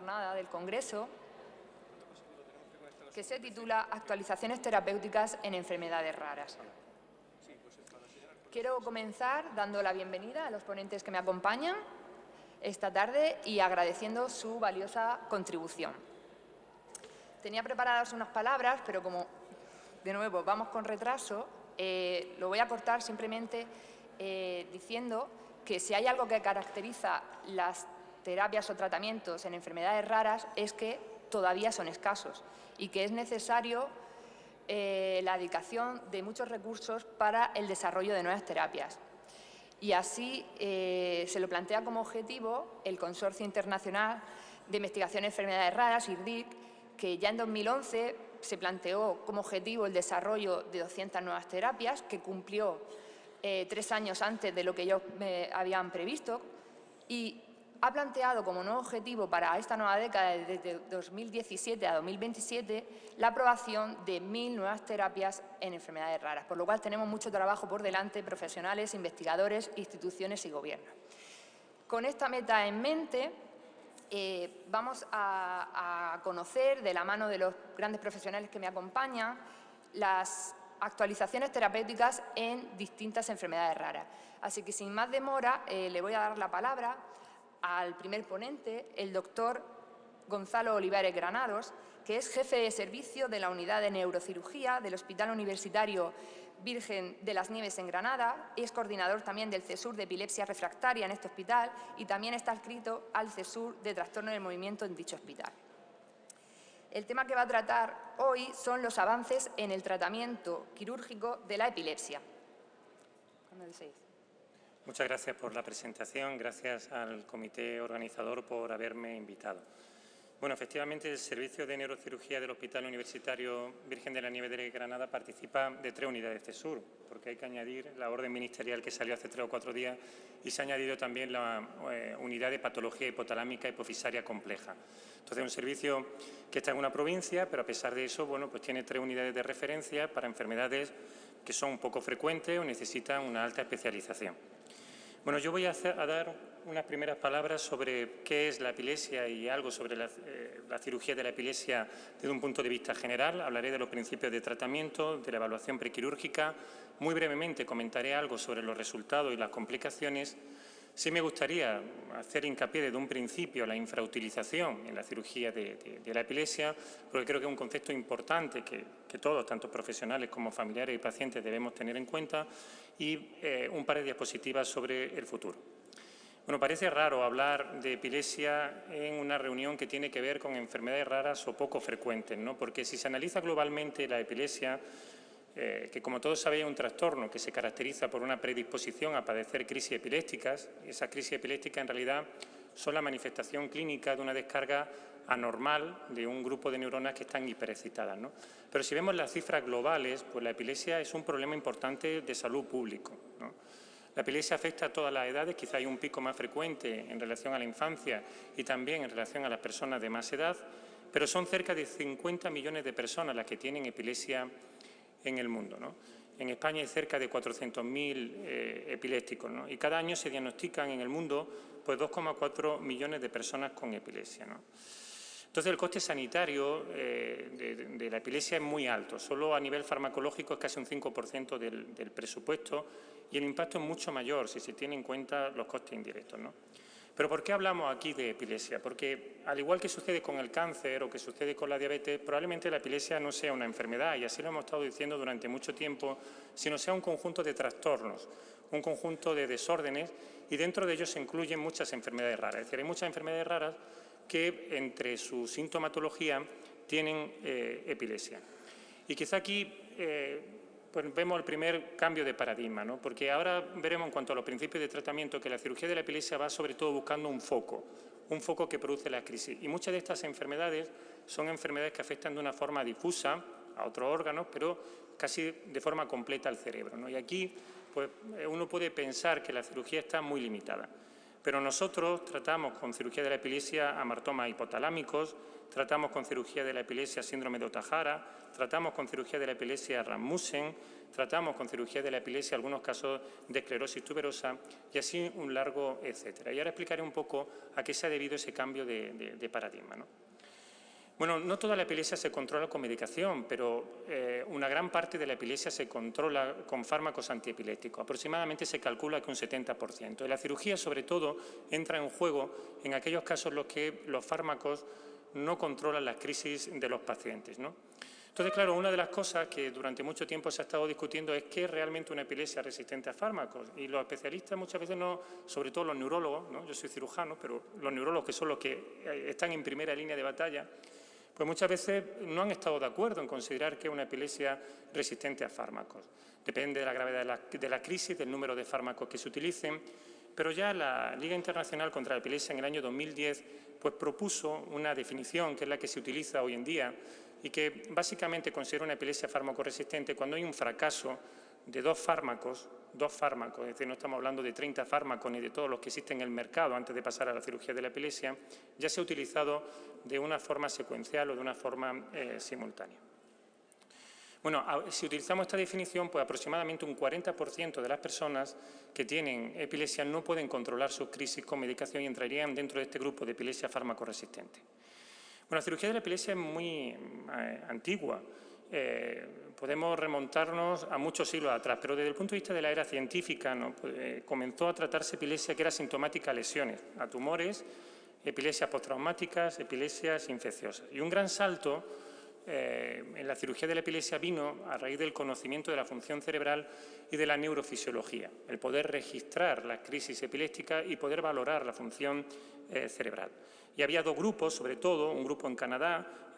jornada del Congreso, que se titula Actualizaciones terapéuticas en enfermedades raras. Quiero comenzar dando la bienvenida a los ponentes que me acompañan esta tarde y agradeciendo su valiosa contribución. Tenía preparadas unas palabras, pero como, de nuevo, vamos con retraso, lo voy a cortar simplemente diciendo que si hay algo que caracteriza las terapias o tratamientos en enfermedades raras es que todavía son escasos y que es necesario la dedicación de muchos recursos para el desarrollo de nuevas terapias. Y así se lo plantea como objetivo el Consorcio Internacional de Investigación en Enfermedades Raras, IRDIC, que ya en 2011 se planteó como objetivo el desarrollo de 200 nuevas terapias, que cumplió 3 años antes de lo que ellos habían previsto, y ha planteado como nuevo objetivo para esta nueva década, desde 2017 a 2027, la aprobación de 1000 nuevas terapias en enfermedades raras, por lo cual tenemos mucho trabajo por delante, profesionales, investigadores, instituciones y gobiernos. Con esta meta en mente, vamos a conocer, de la mano de los grandes profesionales que me acompañan, las actualizaciones terapéuticas en distintas enfermedades raras. Así que, sin más demora, le voy a dar la palabra al primer ponente, el doctor Gonzalo Olivares Granados, que es jefe de servicio de la Unidad de Neurocirugía del Hospital Universitario Virgen de las Nieves en Granada, es coordinador también del CESUR de epilepsia refractaria en este hospital y también está adscrito al CESUR de trastorno del movimiento en dicho hospital. El tema que va a tratar hoy son los avances en el tratamiento quirúrgico de la epilepsia. Muchas gracias por la presentación, gracias al comité organizador por haberme invitado. Bueno, efectivamente, el Servicio de Neurocirugía del Hospital Universitario Virgen de la Nieve de Granada participa de 3 unidades de CESUR, porque hay que añadir la orden ministerial que salió hace 3 o 4 días y se ha añadido también la unidad de patología hipotalámica hipofisaria compleja. Entonces, es un servicio que está en una provincia, pero a pesar de eso, bueno, pues tiene 3 unidades de referencia para enfermedades que son poco frecuentes o necesitan una alta especialización. Bueno, yo voy a dar unas primeras palabras sobre qué es la epilepsia y algo sobre la cirugía de la epilepsia desde un punto de vista general. Hablaré de los principios de tratamiento, de la evaluación prequirúrgica. Muy brevemente comentaré algo sobre los resultados y las complicaciones. Sí me gustaría hacer hincapié desde un principio la infrautilización en la cirugía de la epilepsia, porque creo que es un concepto importante que todos, tanto profesionales como familiares y pacientes, debemos tener en cuenta, y un par de diapositivas sobre el futuro. Bueno, parece raro hablar de epilepsia en una reunión que tiene que ver con enfermedades raras o poco frecuentes, ¿no? Porque si se analiza globalmente la epilepsia, que como todos sabéis es un trastorno que se caracteriza por una predisposición a padecer crisis epilépticas. Esas crisis epilépticas en realidad son la manifestación clínica de una descarga anormal de un grupo de neuronas que están hiperexcitadas, ¿no? Pero si vemos las cifras globales, pues la epilepsia es un problema importante de salud pública, ¿no? La epilepsia afecta a todas las edades, quizá hay un pico más frecuente en relación a la infancia y también en relación a las personas de más edad, pero son cerca de 50 millones de personas las que tienen epilepsia en el mundo, ¿no? En España hay cerca de 400.000 epilépticos, ¿no? Y cada año se diagnostican en el mundo pues 2,4 millones de personas con epilepsia, ¿no? Entonces, el coste sanitario de la epilepsia es muy alto. Solo a nivel farmacológico es casi un 5% del presupuesto y el impacto es mucho mayor si se tiene en cuenta los costes indirectos, ¿no? Pero ¿por qué hablamos aquí de epilepsia? Porque, al igual que sucede con el cáncer o que sucede con la diabetes, probablemente la epilepsia no sea una enfermedad, y así lo hemos estado diciendo durante mucho tiempo, sino sea un conjunto de trastornos, un conjunto de desórdenes, y dentro de ellos se incluyen muchas enfermedades raras. Es decir, hay muchas enfermedades raras que, entre su sintomatología, tienen epilepsia. Y quizá aquí pues vemos el primer cambio de paradigma, ¿no? Porque ahora veremos en cuanto a los principios de tratamiento que la cirugía de la epilepsia va sobre todo buscando un foco que produce la crisis. Y muchas de estas enfermedades son enfermedades que afectan de una forma difusa a otros órganos, pero casi de forma completa al cerebro, ¿no? Y aquí pues, uno puede pensar que la cirugía está muy limitada. Pero nosotros tratamos con cirugía de la epilepsia amartomas hipotalámicos, tratamos con cirugía de la epilepsia síndrome de Ohtahara, tratamos con cirugía de la epilepsia Rasmussen, tratamos con cirugía de la epilepsia algunos casos de esclerosis tuberosa y así un largo etcétera. Y ahora explicaré un poco a qué se ha debido ese cambio de paradigma, ¿no? Bueno, no toda la epilepsia se controla con medicación, pero una gran parte de la epilepsia se controla con fármacos antiepilépticos. Aproximadamente se calcula que un 70%. Y la cirugía, sobre todo, entra en juego en aquellos casos en los que los fármacos no controlan las crisis de los pacientes, ¿no? Entonces, claro, una de las cosas que durante mucho tiempo se ha estado discutiendo es qué es realmente una epilepsia resistente a fármacos. Y los especialistas muchas veces no, sobre todo los neurólogos, ¿no? Yo soy cirujano, pero los neurólogos, que son los que están en primera línea de batalla, pues muchas veces no han estado de acuerdo en considerar que es una epilepsia resistente a fármacos. Depende de la gravedad de la crisis, del número de fármacos que se utilicen, pero ya la Liga Internacional contra la Epilepsia en el año 2010 pues propuso una definición que es la que se utiliza hoy en día y que básicamente considera una epilepsia fármaco-resistente cuando hay un fracaso de dos fármacos, es decir, no estamos hablando de 30 fármacos ni de todos los que existen en el mercado antes de pasar a la cirugía de la epilepsia, ya se ha utilizado de una forma secuencial o de una forma simultánea. Bueno, si utilizamos esta definición, pues aproximadamente un 40% de las personas que tienen epilepsia no pueden controlar sus crisis con medicación y entrarían dentro de este grupo de epilepsia fármaco-resistente. Bueno, la cirugía de la epilepsia es muy antigua. Podemos remontarnos a muchos siglos atrás, pero desde el punto de vista de la era científica, ¿no? Pues, comenzó a tratarse epilepsia que era sintomática a lesiones, a tumores, epilepsias postraumáticas, epilepsias infecciosas. Y un gran salto en la cirugía de la epilepsia vino a raíz del conocimiento de la función cerebral y de la neurofisiología, el poder registrar las crisis epilépticas y poder valorar la función cerebral. Y había dos grupos, sobre todo, un grupo en Canadá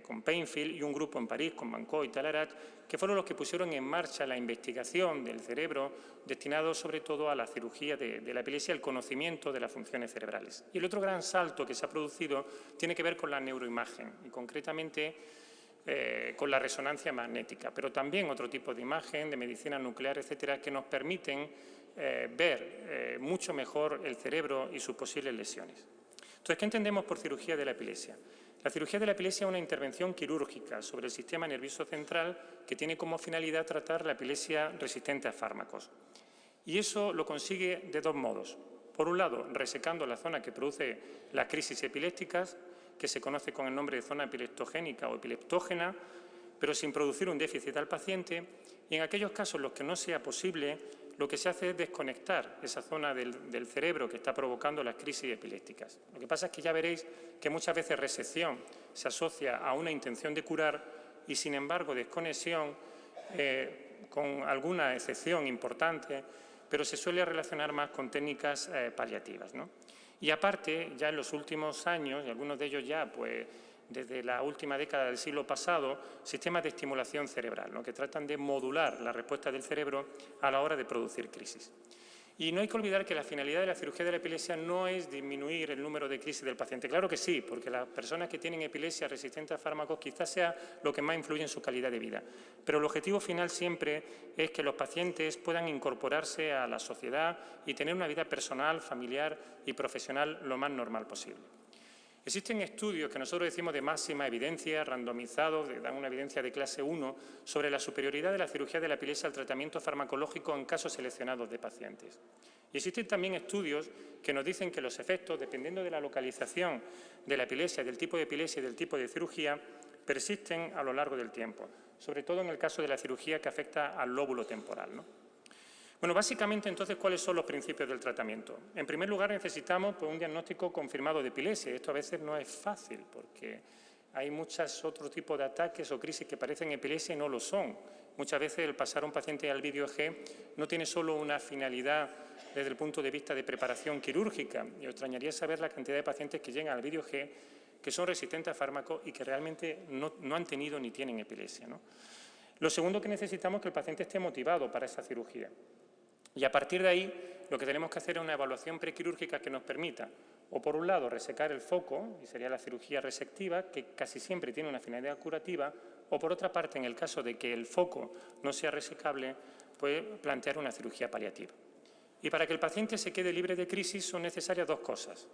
con Painfield y un grupo en París con Mancot y Talarat, que fueron los que pusieron en marcha la investigación del cerebro destinado sobre todo a la cirugía de la epilepsia, el conocimiento de las funciones cerebrales. Y el otro gran salto que se ha producido tiene que ver con la neuroimagen y concretamente con la resonancia magnética, pero también otro tipo de imagen, de medicina nuclear, etcétera, que nos permiten ver mucho mejor el cerebro y sus posibles lesiones. Entonces, ¿qué entendemos por cirugía de la epilepsia? La cirugía de la epilepsia es una intervención quirúrgica sobre el sistema nervioso central que tiene como finalidad tratar la epilepsia resistente a fármacos. Y eso lo consigue de dos modos. Por un lado, resecando la zona que produce las crisis epilépticas, que se conoce con el nombre de zona epileptogénica o epileptógena, pero sin producir un déficit al paciente. Y en aquellos casos en los que no sea posible, lo que se hace es desconectar esa zona del cerebro que está provocando las crisis epilépticas. Lo que pasa es que ya veréis que muchas veces resección se asocia a una intención de curar y, sin embargo, desconexión, con alguna excepción importante, pero se suele relacionar más con técnicas paliativas, ¿no? Y aparte, ya en los últimos años, y algunos de ellos ya, pues, desde la última década del siglo pasado, sistemas de estimulación cerebral, ¿no? Que tratan de modular la respuesta del cerebro a la hora de producir crisis. Y no hay que olvidar que la finalidad de la cirugía de la epilepsia no es disminuir el número de crisis del paciente. Claro que sí, porque las personas que tienen epilepsia resistente a fármacos quizás sea lo que más influye en su calidad de vida. Pero el objetivo final siempre es que los pacientes puedan incorporarse a la sociedad y tener una vida personal, familiar y profesional lo más normal posible. Existen estudios que nosotros decimos de máxima evidencia, randomizados, dan una evidencia de clase 1, sobre la superioridad de la cirugía de la epilepsia al tratamiento farmacológico en casos seleccionados de pacientes. Y existen también estudios que nos dicen que los efectos, dependiendo de la localización de la epilepsia, del tipo de epilepsia y del tipo de cirugía, persisten a lo largo del tiempo, sobre todo en el caso de la cirugía que afecta al lóbulo temporal, ¿no? Bueno, básicamente, entonces, ¿cuáles son los principios del tratamiento? En primer lugar, necesitamos un diagnóstico confirmado de epilepsia. Esto a veces no es fácil porque hay muchos otros tipos de ataques o crisis que parecen epilepsia y no lo son. Muchas veces el pasar a un paciente al vídeo EEG no tiene solo una finalidad desde el punto de vista de preparación quirúrgica. Yo extrañaría saber la cantidad de pacientes que llegan al vídeo EEG que son resistentes a fármacos y que realmente no han tenido ni tienen epilepsia, ¿no? Lo segundo que necesitamos es que el paciente esté motivado para esa cirugía. Y a partir de ahí, lo que tenemos que hacer es una evaluación prequirúrgica que nos permita, o por un lado, resecar el foco, y sería la cirugía resectiva, que casi siempre tiene una finalidad curativa, o por otra parte, en el caso de que el foco no sea resecable, pues plantear una cirugía paliativa. Y para que el paciente se quede libre de crisis son necesarias dos cosas.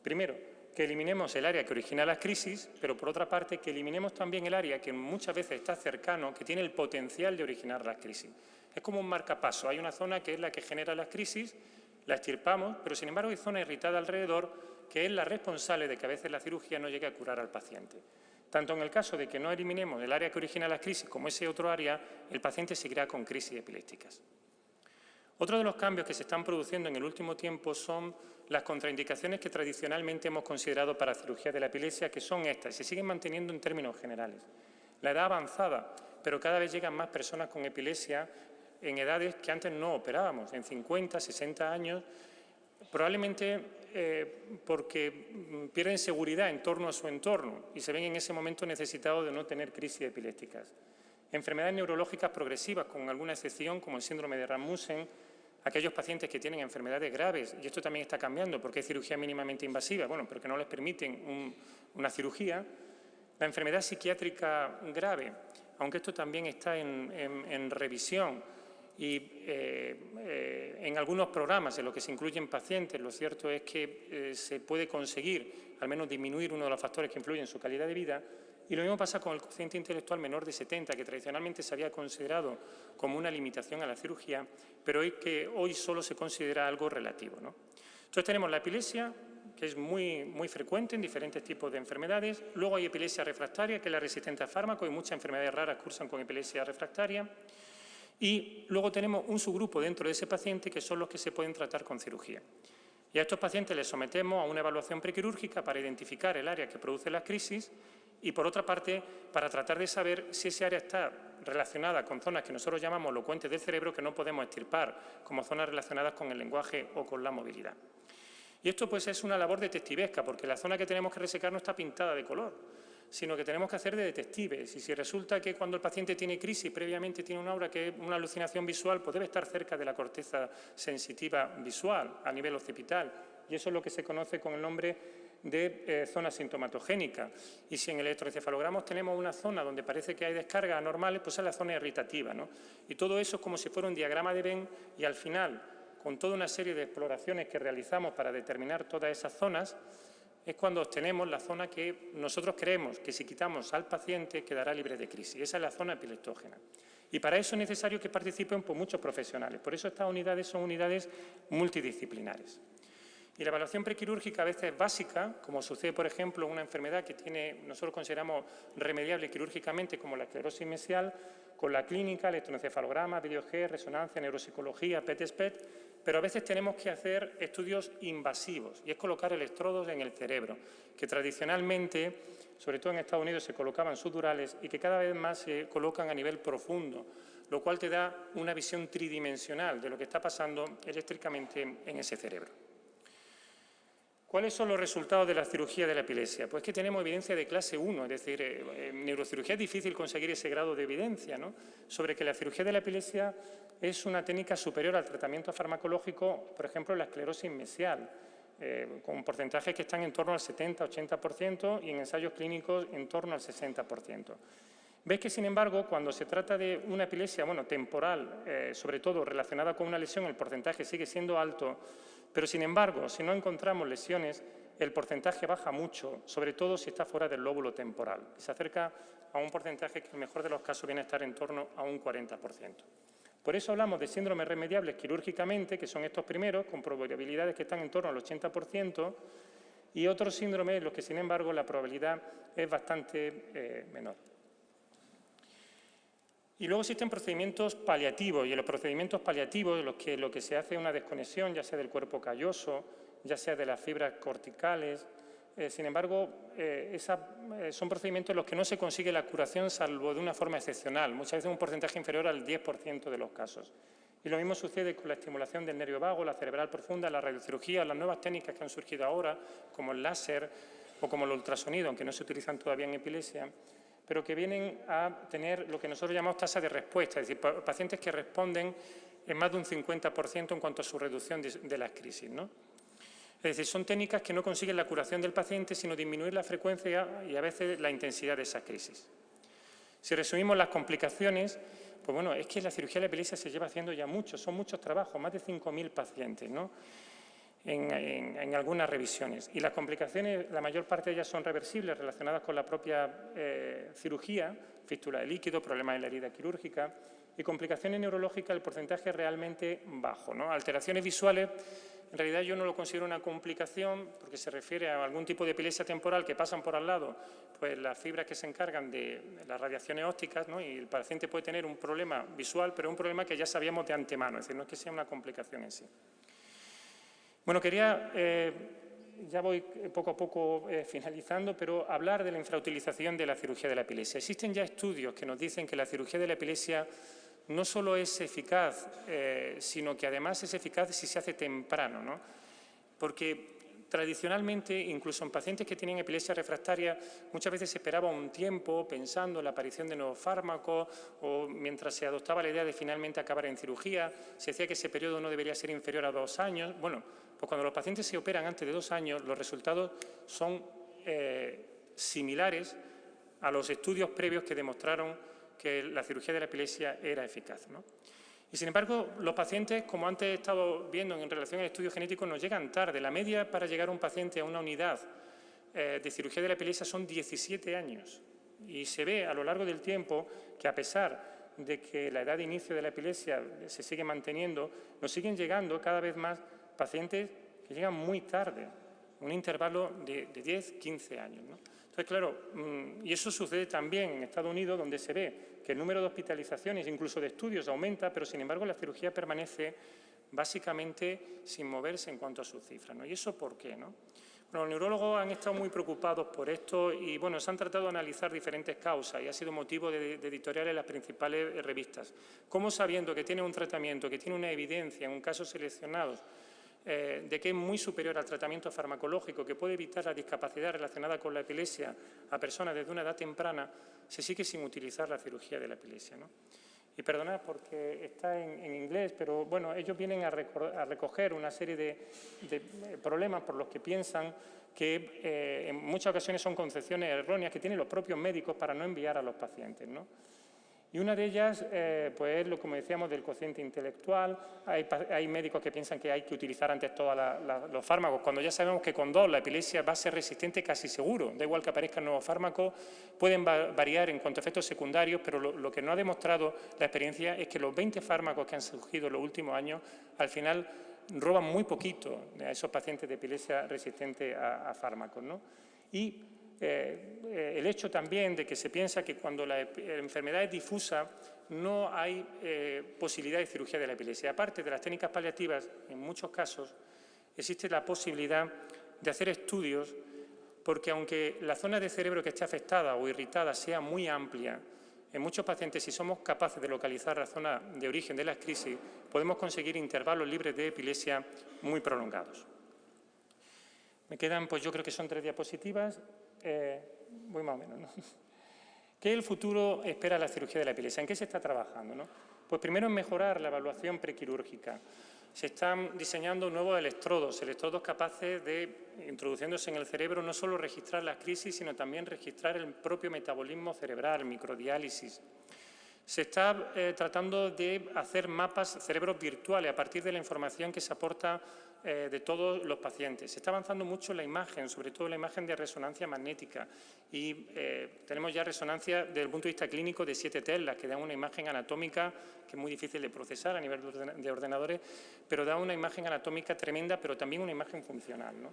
Primero, que eliminemos el área que origina las crisis, pero por otra parte que eliminemos también el área que muchas veces está cercano, que tiene el potencial de originar las crisis. Es como un marcapaso, hay una zona que es la que genera las crisis, la extirpamos, pero sin embargo hay zona irritada alrededor que es la responsable de que a veces la cirugía no llegue a curar al paciente. Tanto en el caso de que no eliminemos el área que origina las crisis como ese otro área, el paciente seguirá con crisis epilépticas. Otro de los cambios que se están produciendo en el último tiempo son las contraindicaciones que tradicionalmente hemos considerado para cirugía de la epilepsia, que son estas, y se siguen manteniendo en términos generales. La edad avanzada, pero cada vez llegan más personas con epilepsia en edades que antes no operábamos, en 50, 60 años, probablemente porque pierden seguridad en torno a su entorno y se ven en ese momento necesitados de no tener crisis epilépticas. Enfermedades neurológicas progresivas, con alguna excepción, como el síndrome de Rasmussen, aquellos pacientes que tienen enfermedades graves, y esto también está cambiando porque hay cirugía mínimamente invasiva, bueno, pero que no les permiten una cirugía. La enfermedad psiquiátrica grave, aunque esto también está en revisión y en algunos programas en los que se incluyen pacientes, lo cierto es que se puede conseguir al menos disminuir uno de los factores que influyen en su calidad de vida. Y lo mismo pasa con el cociente intelectual menor de 70, que tradicionalmente se había considerado como una limitación a la cirugía, pero hoy solo se considera algo relativo, ¿no? Entonces tenemos la epilepsia, que es muy frecuente en diferentes tipos de enfermedades. Luego hay epilepsia refractaria, que es la resistente a fármacos, y muchas enfermedades raras cursan con epilepsia refractaria. Y luego tenemos un subgrupo dentro de ese paciente que son los que se pueden tratar con cirugía. Y a estos pacientes les sometemos a una evaluación prequirúrgica para identificar el área que produce las crisis y, por otra parte, para tratar de saber si ese área está relacionada con zonas que nosotros llamamos locuentes del cerebro que no podemos extirpar, como zonas relacionadas con el lenguaje o con la movilidad. Y esto pues es una labor detectivesca, porque la zona que tenemos que resecar no está pintada de color, sino que tenemos que hacer de detectives. Y si resulta que cuando el paciente tiene crisis, previamente tiene una aura que es una alucinación visual, pues debe estar cerca de la corteza sensitiva visual a nivel occipital. Y eso es lo que se conoce con el nombre de zona sintomatogénica. Y si en el electroencefalograma tenemos una zona donde parece que hay descargas anormales, pues es la zona irritativa, ¿no? Y todo eso es como si fuera un diagrama de Venn y al final, con toda una serie de exploraciones que realizamos para determinar todas esas zonas, es cuando obtenemos la zona que nosotros creemos que si quitamos al paciente quedará libre de crisis. Esa es la zona epileptógena. Y para eso es necesario que participen pues, muchos profesionales. Por eso estas unidades son unidades multidisciplinares. Y la evaluación prequirúrgica a veces es básica, como sucede, por ejemplo, en una enfermedad que nosotros consideramos remediable quirúrgicamente, como la esclerosis mesial, con la clínica, electroencefalograma, video-G, resonancia, neuropsicología, PET-SPET, pero a veces tenemos que hacer estudios invasivos, y es colocar electrodos en el cerebro, que tradicionalmente, sobre todo en Estados Unidos, se colocaban subdurales y que cada vez más se colocan a nivel profundo, lo cual te da una visión tridimensional de lo que está pasando eléctricamente en ese cerebro. ¿Cuáles son los resultados de la cirugía de la epilepsia? Pues que tenemos evidencia de clase 1, es decir, en neurocirugía es difícil conseguir ese grado de evidencia, ¿no?, sobre que la cirugía de la epilepsia es una técnica superior al tratamiento farmacológico, por ejemplo, en la esclerosis mesial, con porcentajes que están en torno al 70-80% y en ensayos clínicos en torno al 60%. Veis que, sin embargo, cuando se trata de una epilepsia temporal, sobre todo relacionada con una lesión, el porcentaje sigue siendo alto, pero, sin embargo, si no encontramos lesiones, el porcentaje baja mucho, sobre todo si está fuera del lóbulo temporal, y se acerca a un porcentaje que, en el mejor de los casos, viene a estar en torno a un 40%. Por eso hablamos de síndromes remediables quirúrgicamente, que son estos primeros, con probabilidades que están en torno al 80%, y otros síndromes en los que, sin embargo, la probabilidad es bastante menor. Y luego existen procedimientos paliativos, y en los procedimientos paliativos en lo que se hace es una desconexión, ya sea del cuerpo calloso, ya sea de las fibras corticales. Sin embargo, son procedimientos en los que no se consigue la curación salvo de una forma excepcional, muchas veces un porcentaje inferior al 10% de los casos. Y lo mismo sucede con la estimulación del nervio vago, la cerebral profunda, la radiocirugía, las nuevas técnicas que han surgido ahora, como el láser o como el ultrasonido, aunque no se utilizan todavía en epilepsia, pero que vienen a tener lo que nosotros llamamos tasa de respuesta, es decir, pacientes que responden en más de un 50% en cuanto a su reducción de las crisis, ¿no? Es decir, son técnicas que no consiguen la curación del paciente, sino disminuir la frecuencia y a veces la intensidad de esa crisis. Si resumimos las complicaciones, Pues bueno, es que la cirugía de la epilepsia se lleva haciendo ya mucho, son muchos trabajos, más de 5.000 pacientes, ¿no? En algunas revisiones. Y las complicaciones, la mayor parte de ellas son reversibles, relacionadas con la propia cirugía, fístula de líquido, problemas en la herida quirúrgica, y complicaciones neurológicas, el porcentaje es realmente bajo, ¿no? Alteraciones visuales, en realidad yo no lo considero una complicación porque se refiere a algún tipo de epilepsia temporal que pasan por al lado, pues las fibras que se encargan de las radiaciones ópticas, ¿no? Y el paciente puede tener un problema visual, pero un problema que ya sabíamos de antemano, es decir, no es que sea una complicación en sí. Bueno, ya voy poco a poco finalizando, pero hablar de la infrautilización de la cirugía de la epilepsia. Existen ya estudios que nos dicen que la cirugía de la epilepsia no solo es eficaz, sino que además es eficaz si se hace temprano, ¿no? Porque tradicionalmente, incluso en pacientes que tienen epilepsia refractaria, muchas veces se esperaba un tiempo pensando en la aparición de nuevos fármacos o mientras se adoptaba la idea de finalmente acabar en cirugía, se decía que ese periodo no debería ser inferior a 2 años. Bueno, pues cuando los pacientes se operan antes de 2 años, los resultados son similares a los estudios previos que demostraron que la cirugía de la epilepsia era eficaz, ¿no? Y sin embargo, los pacientes, como antes he estado viendo en relación al estudio genético, nos llegan tarde. La media para llegar a un paciente a una unidad de cirugía de la epilepsia son 17 años. Y se ve a lo largo del tiempo que a pesar de que la edad de inicio de la epilepsia se sigue manteniendo, nos siguen llegando cada vez más pacientes que llegan muy tarde, un intervalo de 10, 15 años, ¿no? Entonces, claro, y eso sucede también en Estados Unidos, donde se ve que el número de hospitalizaciones, incluso de estudios, aumenta, pero sin embargo la cirugía permanece básicamente sin moverse en cuanto a sus cifras, ¿no? ¿Y eso por qué, no? Bueno, los neurólogos han estado muy preocupados por esto y, bueno, se han tratado de analizar diferentes causas y ha sido motivo de editoriales en las principales revistas. ¿Cómo sabiendo que tiene un tratamiento, que tiene una evidencia en un caso seleccionado, de que es muy superior al tratamiento farmacológico, que puede evitar la discapacidad relacionada con la epilepsia a personas desde una edad temprana, se sigue sin utilizar la cirugía de la epilepsia, ¿no? Y perdonad porque está en inglés, pero bueno, ellos vienen a recoger una serie de problemas por los que piensan que en muchas ocasiones son concepciones erróneas que tienen los propios médicos para no enviar a los pacientes, ¿no? Y una de ellas, pues es lo como decíamos del cociente intelectual. Hay médicos que piensan que hay que utilizar antes todos los fármacos, cuando ya sabemos que con 2 la epilepsia va a ser resistente casi seguro. Da igual que aparezcan nuevos fármacos, pueden variar en cuanto a efectos secundarios, pero lo que no ha demostrado la experiencia es que los 20 fármacos que han surgido en los últimos años, al final roban muy poquito a esos pacientes de epilepsia resistente a fármacos, ¿no? Y el hecho también de que se piensa que cuando la enfermedad es difusa no hay posibilidad de cirugía de la epilepsia. Aparte de las técnicas paliativas, en muchos casos existe la posibilidad de hacer estudios porque aunque la zona de cerebro que esté afectada o irritada sea muy amplia, en muchos pacientes, si somos capaces de localizar la zona de origen de las crisis, podemos conseguir intervalos libres de epilepsia muy prolongados. Me quedan, pues yo creo que son 3 diapositivas. Voy más o menos, ¿no? ¿Qué el futuro espera la cirugía de la epilepsia? ¿En qué se está trabajando, no? Pues primero en mejorar la evaluación prequirúrgica. Se están diseñando nuevos electrodos capaces de, introduciéndose en el cerebro, no solo registrar las crisis, sino también registrar el propio metabolismo cerebral, microdiálisis. Se está tratando de hacer mapas cerebros virtuales a partir de la información que se aporta de todos los pacientes. Se está avanzando mucho en la imagen, sobre todo la imagen de resonancia magnética. Y tenemos ya resonancia desde el punto de vista clínico de 7 telas, que dan una imagen anatómica que es muy difícil de procesar a nivel de ordenadores, pero da una imagen anatómica tremenda, pero también una imagen funcional, ¿no?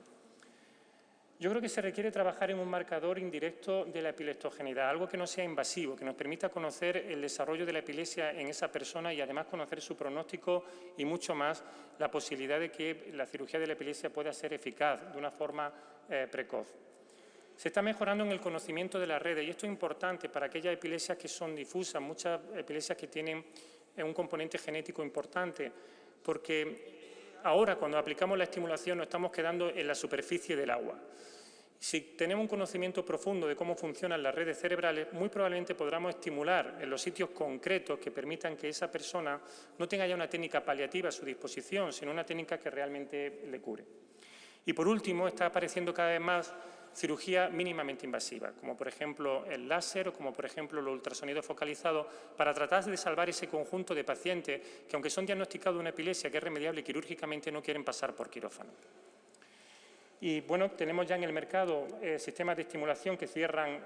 Yo creo que se requiere trabajar en un marcador indirecto de la epileptogenidad, algo que no sea invasivo, que nos permita conocer el desarrollo de la epilepsia en esa persona y además conocer su pronóstico y mucho más la posibilidad de que la cirugía de la epilepsia pueda ser eficaz de una forma precoz. Se está mejorando en el conocimiento de las redes y esto es importante para aquellas epilepsias que son difusas, muchas epilepsias que tienen un componente genético importante, porque ahora, cuando aplicamos la estimulación, nos estamos quedando en la superficie del agua. Si tenemos un conocimiento profundo de cómo funcionan las redes cerebrales, muy probablemente podamos estimular en los sitios concretos que permitan que esa persona no tenga ya una técnica paliativa a su disposición, sino una técnica que realmente le cure. Y por último, está apareciendo cada vez más cirugía mínimamente invasiva, como por ejemplo el láser o como por ejemplo el ultrasonido focalizado, para tratar de salvar ese conjunto de pacientes que, aunque son diagnosticados de una epilepsia que es remediable quirúrgicamente, no quieren pasar por quirófano. Y bueno, tenemos ya en el mercado sistemas de estimulación que cierran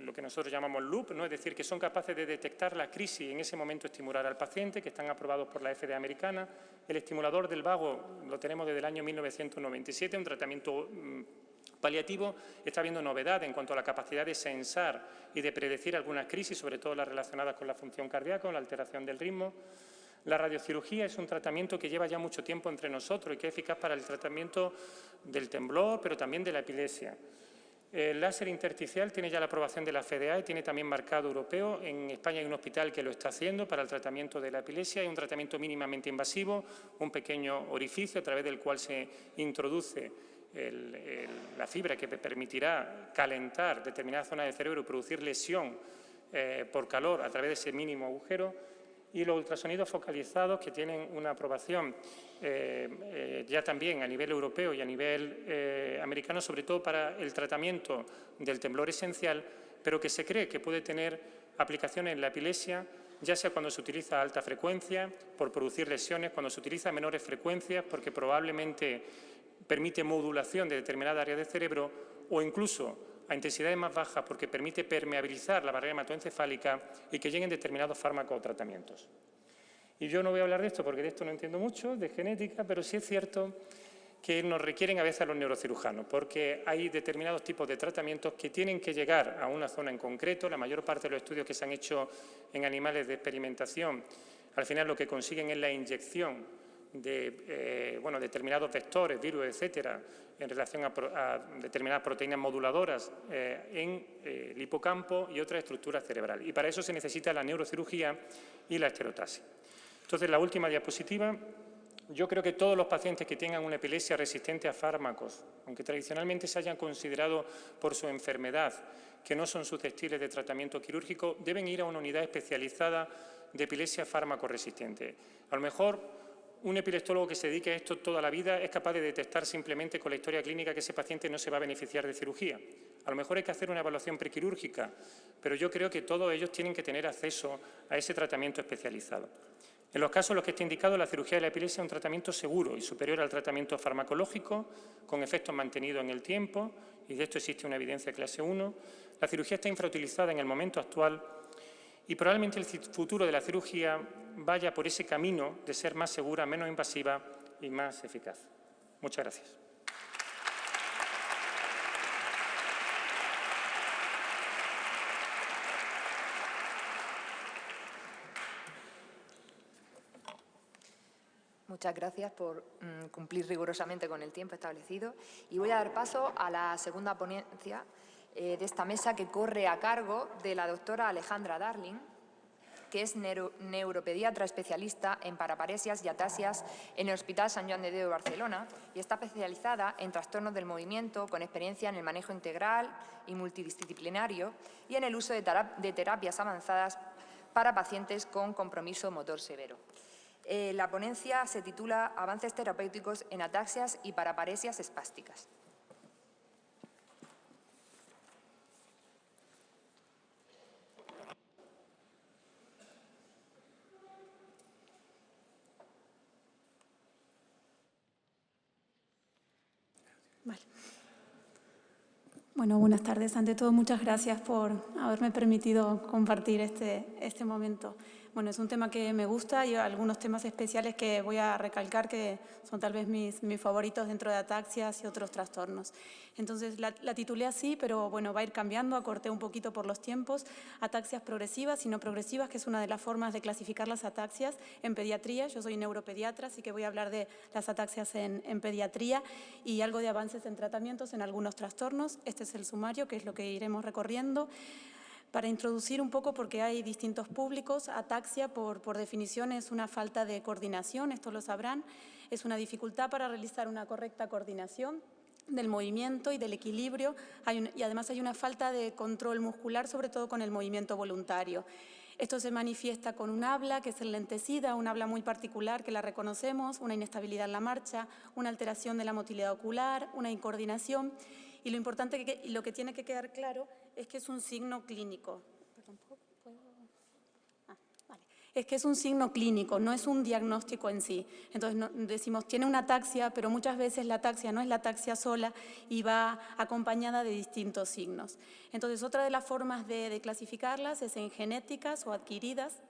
lo que nosotros llamamos loop, ¿no? Es decir, que son capaces de detectar la crisis y en ese momento estimular al paciente, que están aprobados por la FDA americana. El estimulador del vago lo tenemos desde el año 1997, un tratamiento paliativo. Está habiendo novedad en cuanto a la capacidad de sensar y de predecir algunas crisis, sobre todo las relacionadas con la función cardíaca o la alteración del ritmo. La radiocirugía es un tratamiento que lleva ya mucho tiempo entre nosotros y que es eficaz para el tratamiento del temblor, pero también de la epilepsia. El láser intersticial tiene ya la aprobación de la FDA y tiene también marcado europeo. En España hay un hospital que lo está haciendo para el tratamiento de la epilepsia. Hay un tratamiento mínimamente invasivo, un pequeño orificio a través del cual se introduce la fibra que permitirá calentar determinadas zonas del cerebro y producir lesión por calor a través de ese mínimo agujero. Y los ultrasonidos focalizados, que tienen una aprobación ya también a nivel europeo y a nivel americano, sobre todo para el tratamiento del temblor esencial, pero que se cree que puede tener aplicaciones en la epilepsia, ya sea cuando se utiliza a alta frecuencia, por producir lesiones, cuando se utiliza a menores frecuencias, porque probablemente permite modulación de determinadas áreas del cerebro, o incluso a intensidades más bajas porque permite permeabilizar la barrera hematoencefálica y que lleguen determinados fármacos o tratamientos. Y yo no voy a hablar de esto porque de esto no entiendo mucho, de genética, pero sí es cierto que nos requieren a veces a los neurocirujanos, porque hay determinados tipos de tratamientos que tienen que llegar a una zona en concreto. La mayor parte de los estudios que se han hecho en animales de experimentación, al final lo que consiguen es la inyección de determinados vectores, virus, etcétera, en relación a determinadas proteínas moduladoras en el hipocampo y otras estructuras cerebrales. Y para eso se necesita la neurocirugía y la esclerotaxia. Entonces, la última diapositiva. Yo creo que todos los pacientes que tengan una epilepsia resistente a fármacos, aunque tradicionalmente se hayan considerado por su enfermedad que no son susceptibles de tratamiento quirúrgico, deben ir a una unidad especializada de epilepsia fármaco resistente. A lo mejor un epileptólogo que se dedique a esto toda la vida es capaz de detectar simplemente con la historia clínica que ese paciente no se va a beneficiar de cirugía. A lo mejor hay que hacer una evaluación prequirúrgica, pero yo creo que todos ellos tienen que tener acceso a ese tratamiento especializado. En los casos en los que esté indicado, la cirugía de la epilepsia es un tratamiento seguro y superior al tratamiento farmacológico, con efectos mantenidos en el tiempo, y de esto existe una evidencia clase 1. La cirugía está infrautilizada en el momento actual y probablemente el futuro de la cirugía vaya por ese camino de ser más segura, menos invasiva y más eficaz. Muchas gracias. Muchas gracias por cumplir rigurosamente con el tiempo establecido. Y voy a dar paso a la segunda ponencia de esta mesa, que corre a cargo de la doctora Alejandra Darling, que es neuropediatra especialista en paraparesias y atasias en el Hospital Sant Joan de Déu de Barcelona y está especializada en trastornos del movimiento, con experiencia en el manejo integral y multidisciplinario y en el uso de terapias avanzadas para pacientes con compromiso motor severo. La ponencia se titula Avances terapéuticos en ataxias y paraparesias espásticas. Vale. Bueno, buenas tardes. Ante todo, muchas gracias por haberme permitido compartir este momento. Bueno, es un tema que me gusta y algunos temas especiales que voy a recalcar que son tal vez mis favoritos dentro de ataxias y otros trastornos. Entonces, la titulé así, pero bueno, va a ir cambiando, acorté un poquito por los tiempos. Ataxias progresivas y no progresivas, que es una de las formas de clasificar las ataxias en pediatría. Yo soy neuropediatra, así que voy a hablar de las ataxias en pediatría y algo de avances en tratamientos en algunos trastornos. Este es el sumario, que es lo que iremos recorriendo. Para introducir un poco, porque hay distintos públicos, ataxia por definición es una falta de coordinación, esto lo sabrán, es una dificultad para realizar una correcta coordinación del movimiento y del equilibrio, y además hay una falta de control muscular, sobre todo con el movimiento voluntario. Esto se manifiesta con un habla que es enlentecida, un habla muy particular que la reconocemos, una inestabilidad en la marcha, una alteración de la motilidad ocular, una incoordinación. y lo importante y lo que tiene que quedar claro es que es un signo clínico. Es que es un signo clínico, no es un diagnóstico en sí. Entonces decimos, tiene una ataxia, pero muchas veces la ataxia no es la ataxia sola y va acompañada de distintos signos. Entonces, otra de las formas de clasificarlas es en genéticas o adquiridas,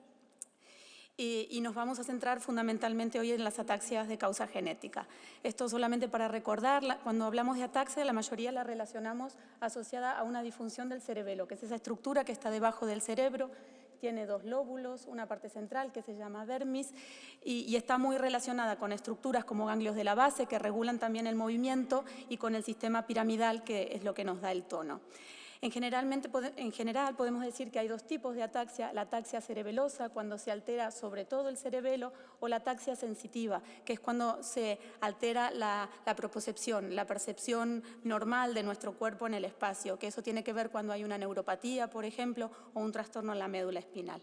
y nos vamos a centrar fundamentalmente hoy en las ataxias de causa genética. Esto solamente para recordar, cuando hablamos de ataxia, la mayoría la relacionamos asociada a una disfunción del cerebelo, que es esa estructura que está debajo del cerebro. Tiene dos lóbulos, una parte central que se llama dermis y está muy relacionada con estructuras como ganglios de la base que regulan también el movimiento y con el sistema piramidal que es lo que nos da el tono. En general podemos decir que hay dos tipos de ataxia, la ataxia cerebelosa cuando se altera sobre todo el cerebelo o la ataxia sensitiva, que es cuando se altera la propiocepción, la percepción normal de nuestro cuerpo en el espacio, que eso tiene que ver cuando hay una neuropatía, por ejemplo, o un trastorno en la médula espinal.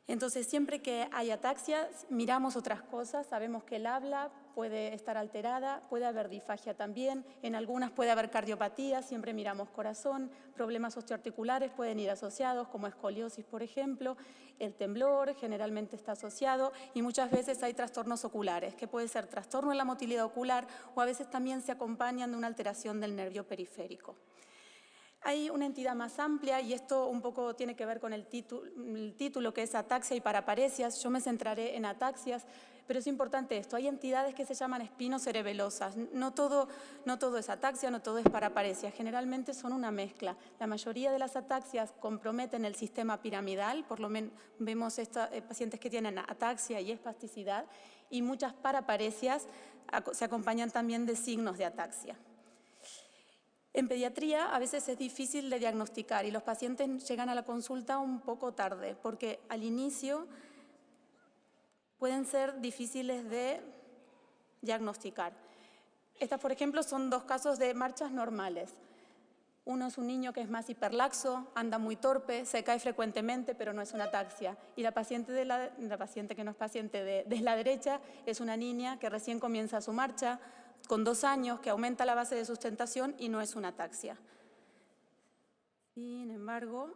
Entonces, siempre que hay ataxia, miramos otras cosas, sabemos que el habla puede estar alterada, puede haber disfagia también, en algunas puede haber cardiopatía, siempre miramos corazón, problemas osteoarticulares pueden ir asociados, como escoliosis, por ejemplo, el temblor generalmente está asociado y muchas veces hay trastornos oculares, que puede ser trastorno en la motilidad ocular o a veces también se acompañan de una alteración del nervio periférico. Hay una entidad más amplia y esto un poco tiene que ver con el título que es ataxia y paraparesias. Yo me centraré en ataxias, pero es importante esto. Hay entidades que se llaman espinocerebelosas. No todo es ataxia, no todo es paraparesia. Generalmente son una mezcla. La mayoría de las ataxias comprometen el sistema piramidal, por lo menos vemos pacientes que tienen ataxia y espasticidad, y muchas paraparesias se acompañan también de signos de ataxia. En pediatría a veces es difícil de diagnosticar y los pacientes llegan a la consulta un poco tarde porque al inicio pueden ser difíciles de diagnosticar. Estas, por ejemplo, son dos casos de marchas normales. Uno es un niño que es más hiperlaxo, anda muy torpe, se cae frecuentemente, pero no es una ataxia. Y la paciente que no es paciente de la derecha es una niña que recién comienza su marcha, con 2 años, que aumenta la base de sustentación y no es una ataxia. Sin embargo,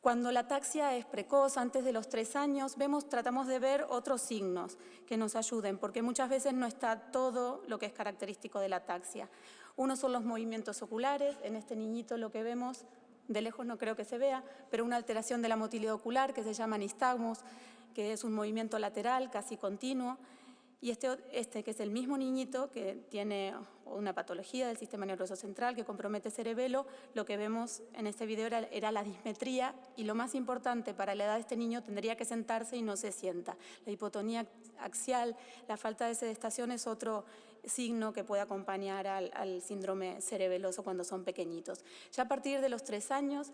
cuando la ataxia es precoz, antes de los 3 años, tratamos de ver otros signos que nos ayuden, porque muchas veces no está todo lo que es característico de la ataxia. Uno son los movimientos oculares, en este niñito lo que vemos, de lejos no creo que se vea, pero una alteración de la motilidad ocular que se llama nistagmus, que es un movimiento lateral casi continuo. Y este que es el mismo niñito que tiene una patología del sistema nervioso central que compromete cerebelo, lo que vemos en este video era la dismetría y lo más importante para la edad de este niño tendría que sentarse y no se sienta. La hipotonía axial, la falta de sedestación es otro signo que puede acompañar al síndrome cerebeloso cuando son pequeñitos. Ya a partir de los 3 años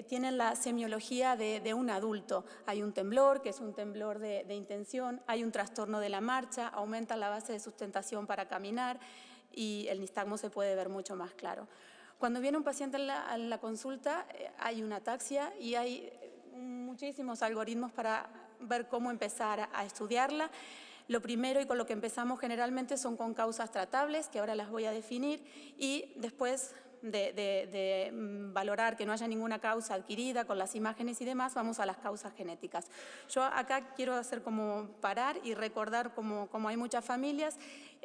tienen la semiología de un adulto. Hay un temblor, que es un temblor de intención, hay un trastorno de la marcha, aumenta la base de sustentación para caminar y el nistagmo se puede ver mucho más claro. Cuando viene un paciente a la consulta hay una ataxia y hay muchísimos algoritmos para ver cómo empezar a estudiarla. Lo primero y con lo que empezamos generalmente son con causas tratables, que ahora las voy a definir, y después de valorar que no haya ninguna causa adquirida con las imágenes y demás, vamos a las causas genéticas. Yo acá quiero hacer como parar y recordar como hay muchas familias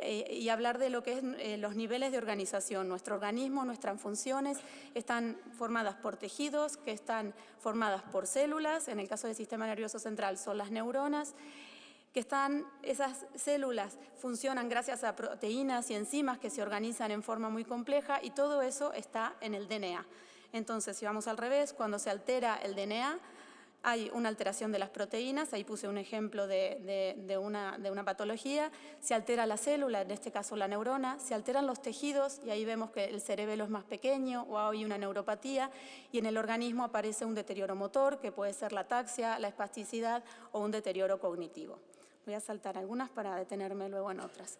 y hablar de lo que es los niveles de organización. Nuestro organismo, nuestras funciones están formadas por tejidos, que están formadas por células, en el caso del sistema nervioso central son las neuronas, esas células funcionan gracias a proteínas y enzimas que se organizan en forma muy compleja y todo eso está en el DNA. Entonces, si vamos al revés, cuando se altera el DNA, hay una alteración de las proteínas, ahí puse un ejemplo de una patología, se altera la célula, en este caso la neurona, se alteran los tejidos y ahí vemos que el cerebelo es más pequeño o hay una neuropatía y en el organismo aparece un deterioro motor, que puede ser la ataxia, la espasticidad o un deterioro cognitivo. Voy a saltar algunas para detenerme luego en otras.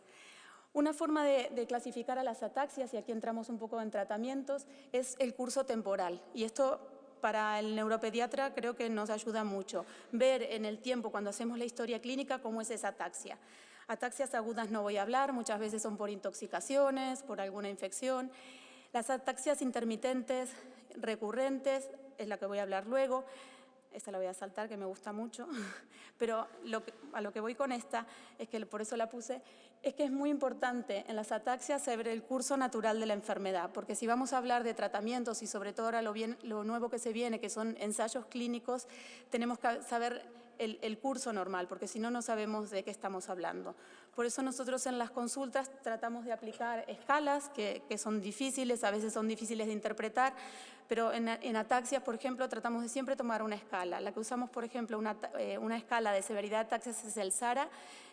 Una forma de clasificar a las ataxias, y aquí entramos un poco en tratamientos, es el curso temporal. Y esto para el neuropediatra creo que nos ayuda mucho. Ver en el tiempo, cuando hacemos la historia clínica, cómo es esa ataxia. Ataxias agudas no voy a hablar, muchas veces son por intoxicaciones, por alguna infección. Las ataxias intermitentes recurrentes es la que voy a hablar luego. Esta la voy a saltar, que me gusta mucho, pero a lo que voy con esta, es que por eso la puse, es que es muy importante en las ataxias saber el curso natural de la enfermedad, porque si vamos a hablar de tratamientos y sobre todo ahora lo nuevo que se viene, que son ensayos clínicos, tenemos que saber el curso normal, porque si no, no sabemos de qué estamos hablando. Por eso nosotros en las consultas tratamos de aplicar escalas que son difíciles, a veces son difíciles de interpretar, pero en ataxias, por ejemplo, tratamos de siempre tomar una escala. La que usamos, por ejemplo, una escala de severidad de ataxias es el SARA,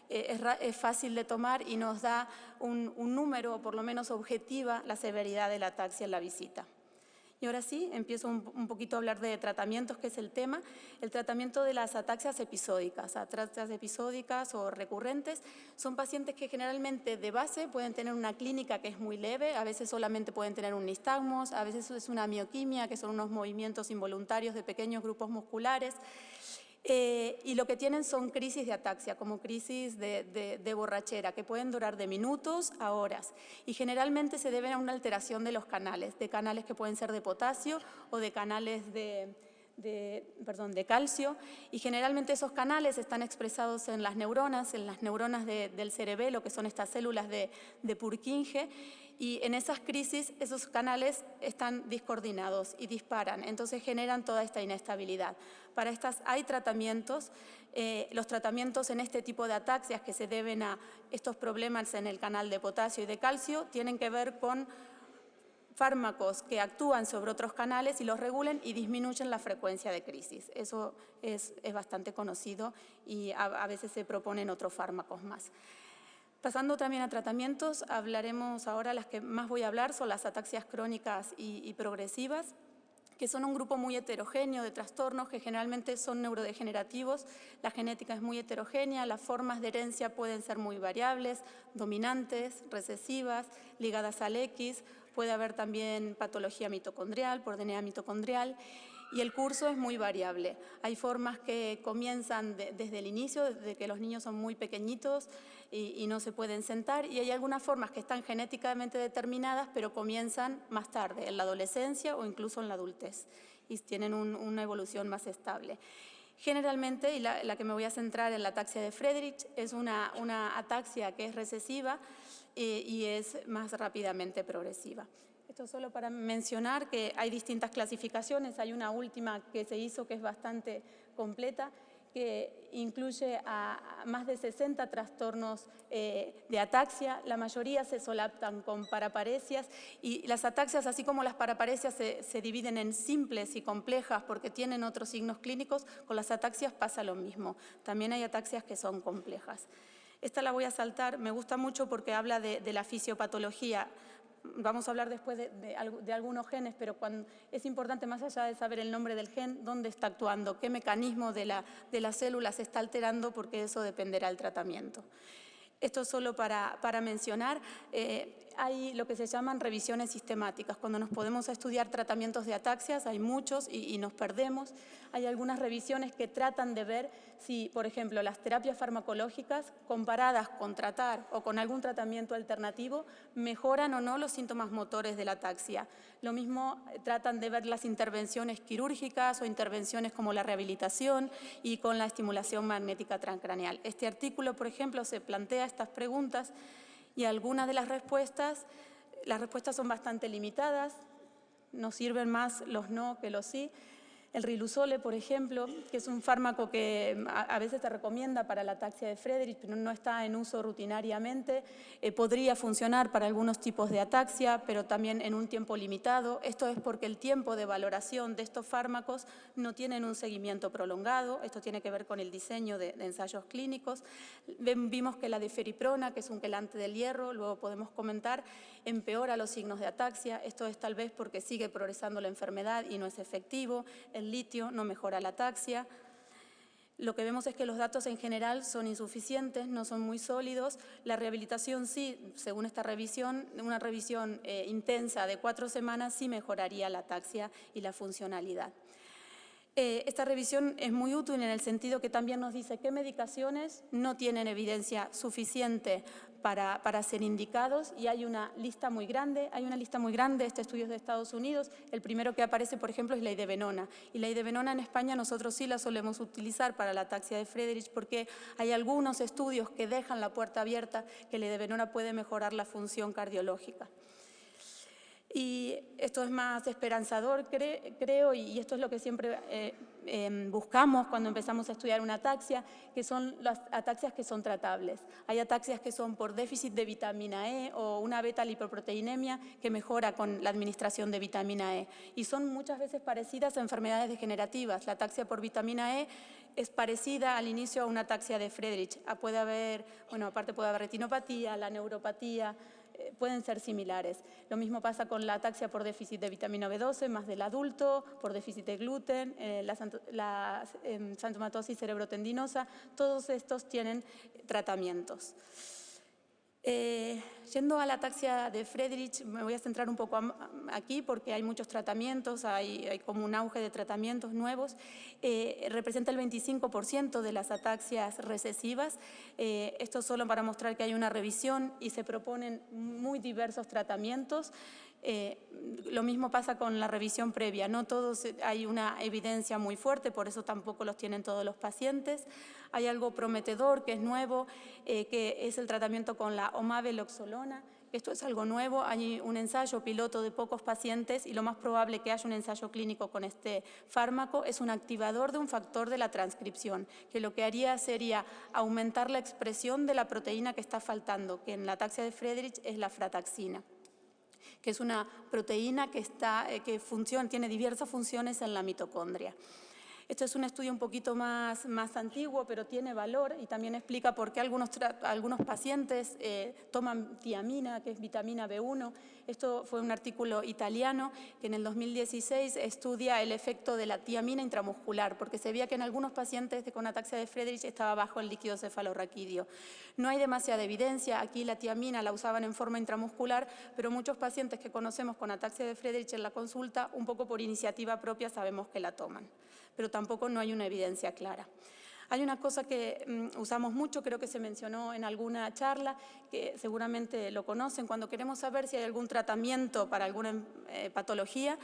es fácil de tomar y nos da un número, o por lo menos objetiva, la severidad de la ataxia en la visita. Y ahora sí, empiezo un poquito a hablar de tratamientos, que es el tema. El tratamiento de las ataxias episódicas. Ataxias episódicas o recurrentes son pacientes que generalmente de base pueden tener una clínica que es muy leve, a veces solamente pueden tener un nistagmos, a veces es una mioquimia, que son unos movimientos involuntarios de pequeños grupos musculares. Y lo que tienen son crisis de ataxia, como crisis de borrachera, que pueden durar de minutos a horas. Y generalmente se deben a una alteración de los canales, que pueden ser de potasio o de canales de calcio. Y generalmente esos canales están expresados en las neuronas del cerebelo, que son estas células de Purkinje. Y en esas crisis, esos canales están discoordinados y disparan, entonces generan toda esta inestabilidad. Para estas hay tratamientos. Los tratamientos en este tipo de ataxias que se deben a estos problemas en el canal de potasio y de calcio tienen que ver con fármacos que actúan sobre otros canales y los regulen y disminuyen la frecuencia de crisis. Eso es bastante conocido y a veces se proponen otros fármacos más. Pasando también a tratamientos, hablaremos ahora, las que más voy a hablar son las ataxias crónicas y progresivas, que son un grupo muy heterogéneo de trastornos que generalmente son neurodegenerativos. La genética es muy heterogénea, las formas de herencia pueden ser muy variables, dominantes, recesivas, ligadas al X, puede haber también patología mitocondrial, por DNA mitocondrial, y el curso es muy variable. Hay formas que comienzan desde el inicio, desde que los niños son muy pequeñitos y no se pueden sentar, y hay algunas formas que están genéticamente determinadas, pero comienzan más tarde, en la adolescencia o incluso en la adultez, y tienen una evolución más estable. Generalmente, y la que me voy a centrar en la ataxia de Friedreich, es una ataxia que es recesiva y es más rápidamente progresiva. Esto solo para mencionar que hay distintas clasificaciones. Hay una última que se hizo que es bastante completa, que incluye a más de 60 trastornos de ataxia. La mayoría se solapan con paraparesias y las ataxias, así como las paraparesias, se dividen en simples y complejas porque tienen otros signos clínicos. Con las ataxias pasa lo mismo. También hay ataxias que son complejas. Esta la voy a saltar, me gusta mucho porque habla de la fisiopatología. Vamos a hablar después de algunos genes, pero es importante, más allá de saber el nombre del gen, dónde está actuando, qué mecanismo de la célula se está alterando, porque eso dependerá del tratamiento. Esto solo para mencionar, hay lo que se llaman revisiones sistemáticas. Cuando nos podemos estudiar tratamientos de ataxias, hay muchos y nos perdemos. Hay algunas revisiones que tratan de ver si, por ejemplo, las terapias farmacológicas comparadas con tratar o con algún tratamiento alternativo mejoran o no los síntomas motores de la ataxia. Lo mismo tratan de ver las intervenciones quirúrgicas o intervenciones como la rehabilitación y con la estimulación magnética transcraneal. Este artículo, por ejemplo, se plantea estas preguntas y algunas de las respuestas son bastante limitadas, nos sirven más los no que los sí. El riluzole, por ejemplo, que es un fármaco que a veces se recomienda para la ataxia de Friedreich, pero no está en uso rutinariamente, podría funcionar para algunos tipos de ataxia, pero también en un tiempo limitado. Esto es porque el tiempo de valoración de estos fármacos no tienen un seguimiento prolongado. Esto tiene que ver con el diseño de ensayos clínicos. Vimos que la diferiprona, que es un quelante del hierro, luego podemos comentar, empeora los signos de ataxia. Esto es tal vez porque sigue progresando la enfermedad y no es efectivo. El litio no mejora la ataxia. Lo que vemos es que los datos en general son insuficientes, no son muy sólidos. La rehabilitación sí, según esta revisión, una revisión intensa de 4 semanas sí mejoraría la ataxia y la funcionalidad. Esta revisión es muy útil en el sentido que también nos dice qué medicaciones no tienen evidencia suficiente para ser indicados, y hay una lista muy grande. Este estudio es de Estados Unidos. El primero que aparece, por ejemplo, es la idebenona. Y la idebenona en España nosotros sí la solemos utilizar para la ataxia de Friedreich, porque hay algunos estudios que dejan la puerta abierta que la idebenona puede mejorar la función cardiológica. Y esto es más esperanzador, creo, y esto es lo que siempre buscamos cuando empezamos a estudiar una ataxia, que son las ataxias que son tratables. Hay ataxias que son por déficit de vitamina E o una beta-lipoproteinemia que mejora con la administración de vitamina E. Y son muchas veces parecidas a enfermedades degenerativas. La ataxia por vitamina E es parecida al inicio a una ataxia de Friedreich. Puede haber, bueno, aparte puede haber retinopatía, la neuropatía, pueden ser similares. Lo mismo pasa con la ataxia por déficit de vitamina B12, más del adulto, por déficit de gluten, la xantomatosis cerebrotendinosa. Todos estos tienen tratamientos. Yendo a la ataxia de Friedreich, me voy a centrar un poco aquí porque hay muchos tratamientos, hay como un auge de tratamientos nuevos. Representa el 25% de las ataxias recesivas. Esto solo para mostrar que hay una revisión y se proponen muy diversos tratamientos. Lo mismo pasa con la revisión previa. No todos hay una evidencia muy fuerte, por eso tampoco los tienen todos los pacientes. Hay algo prometedor que es nuevo, que es el tratamiento con la omaveloxolona. Esto es algo nuevo, hay un ensayo piloto de pocos pacientes y lo más probable que haya un ensayo clínico con este fármaco. Es un activador de un factor de la transcripción, que lo que haría sería aumentar la expresión de la proteína que está faltando, que en la ataxia de Friedreich es la frataxina, que es una proteína que tiene diversas funciones en la mitocondria. Esto es un estudio un poquito más antiguo, pero tiene valor y también explica por qué algunos pacientes toman tiamina, que es vitamina B1. Esto fue un artículo italiano que en el 2016 estudia el efecto de la tiamina intramuscular, porque se veía que en algunos pacientes con ataxia de Friedreich estaba bajo el líquido cefalorraquídeo. No hay demasiada evidencia. Aquí la tiamina la usaban en forma intramuscular, pero muchos pacientes que conocemos con ataxia de Friedreich en la consulta, un poco por iniciativa propia, sabemos que la toman, pero tampoco no hay una evidencia clara. Hay una cosa que usamos mucho, creo que se mencionó en alguna charla, que seguramente lo conocen, cuando queremos saber si hay algún tratamiento para alguna patología,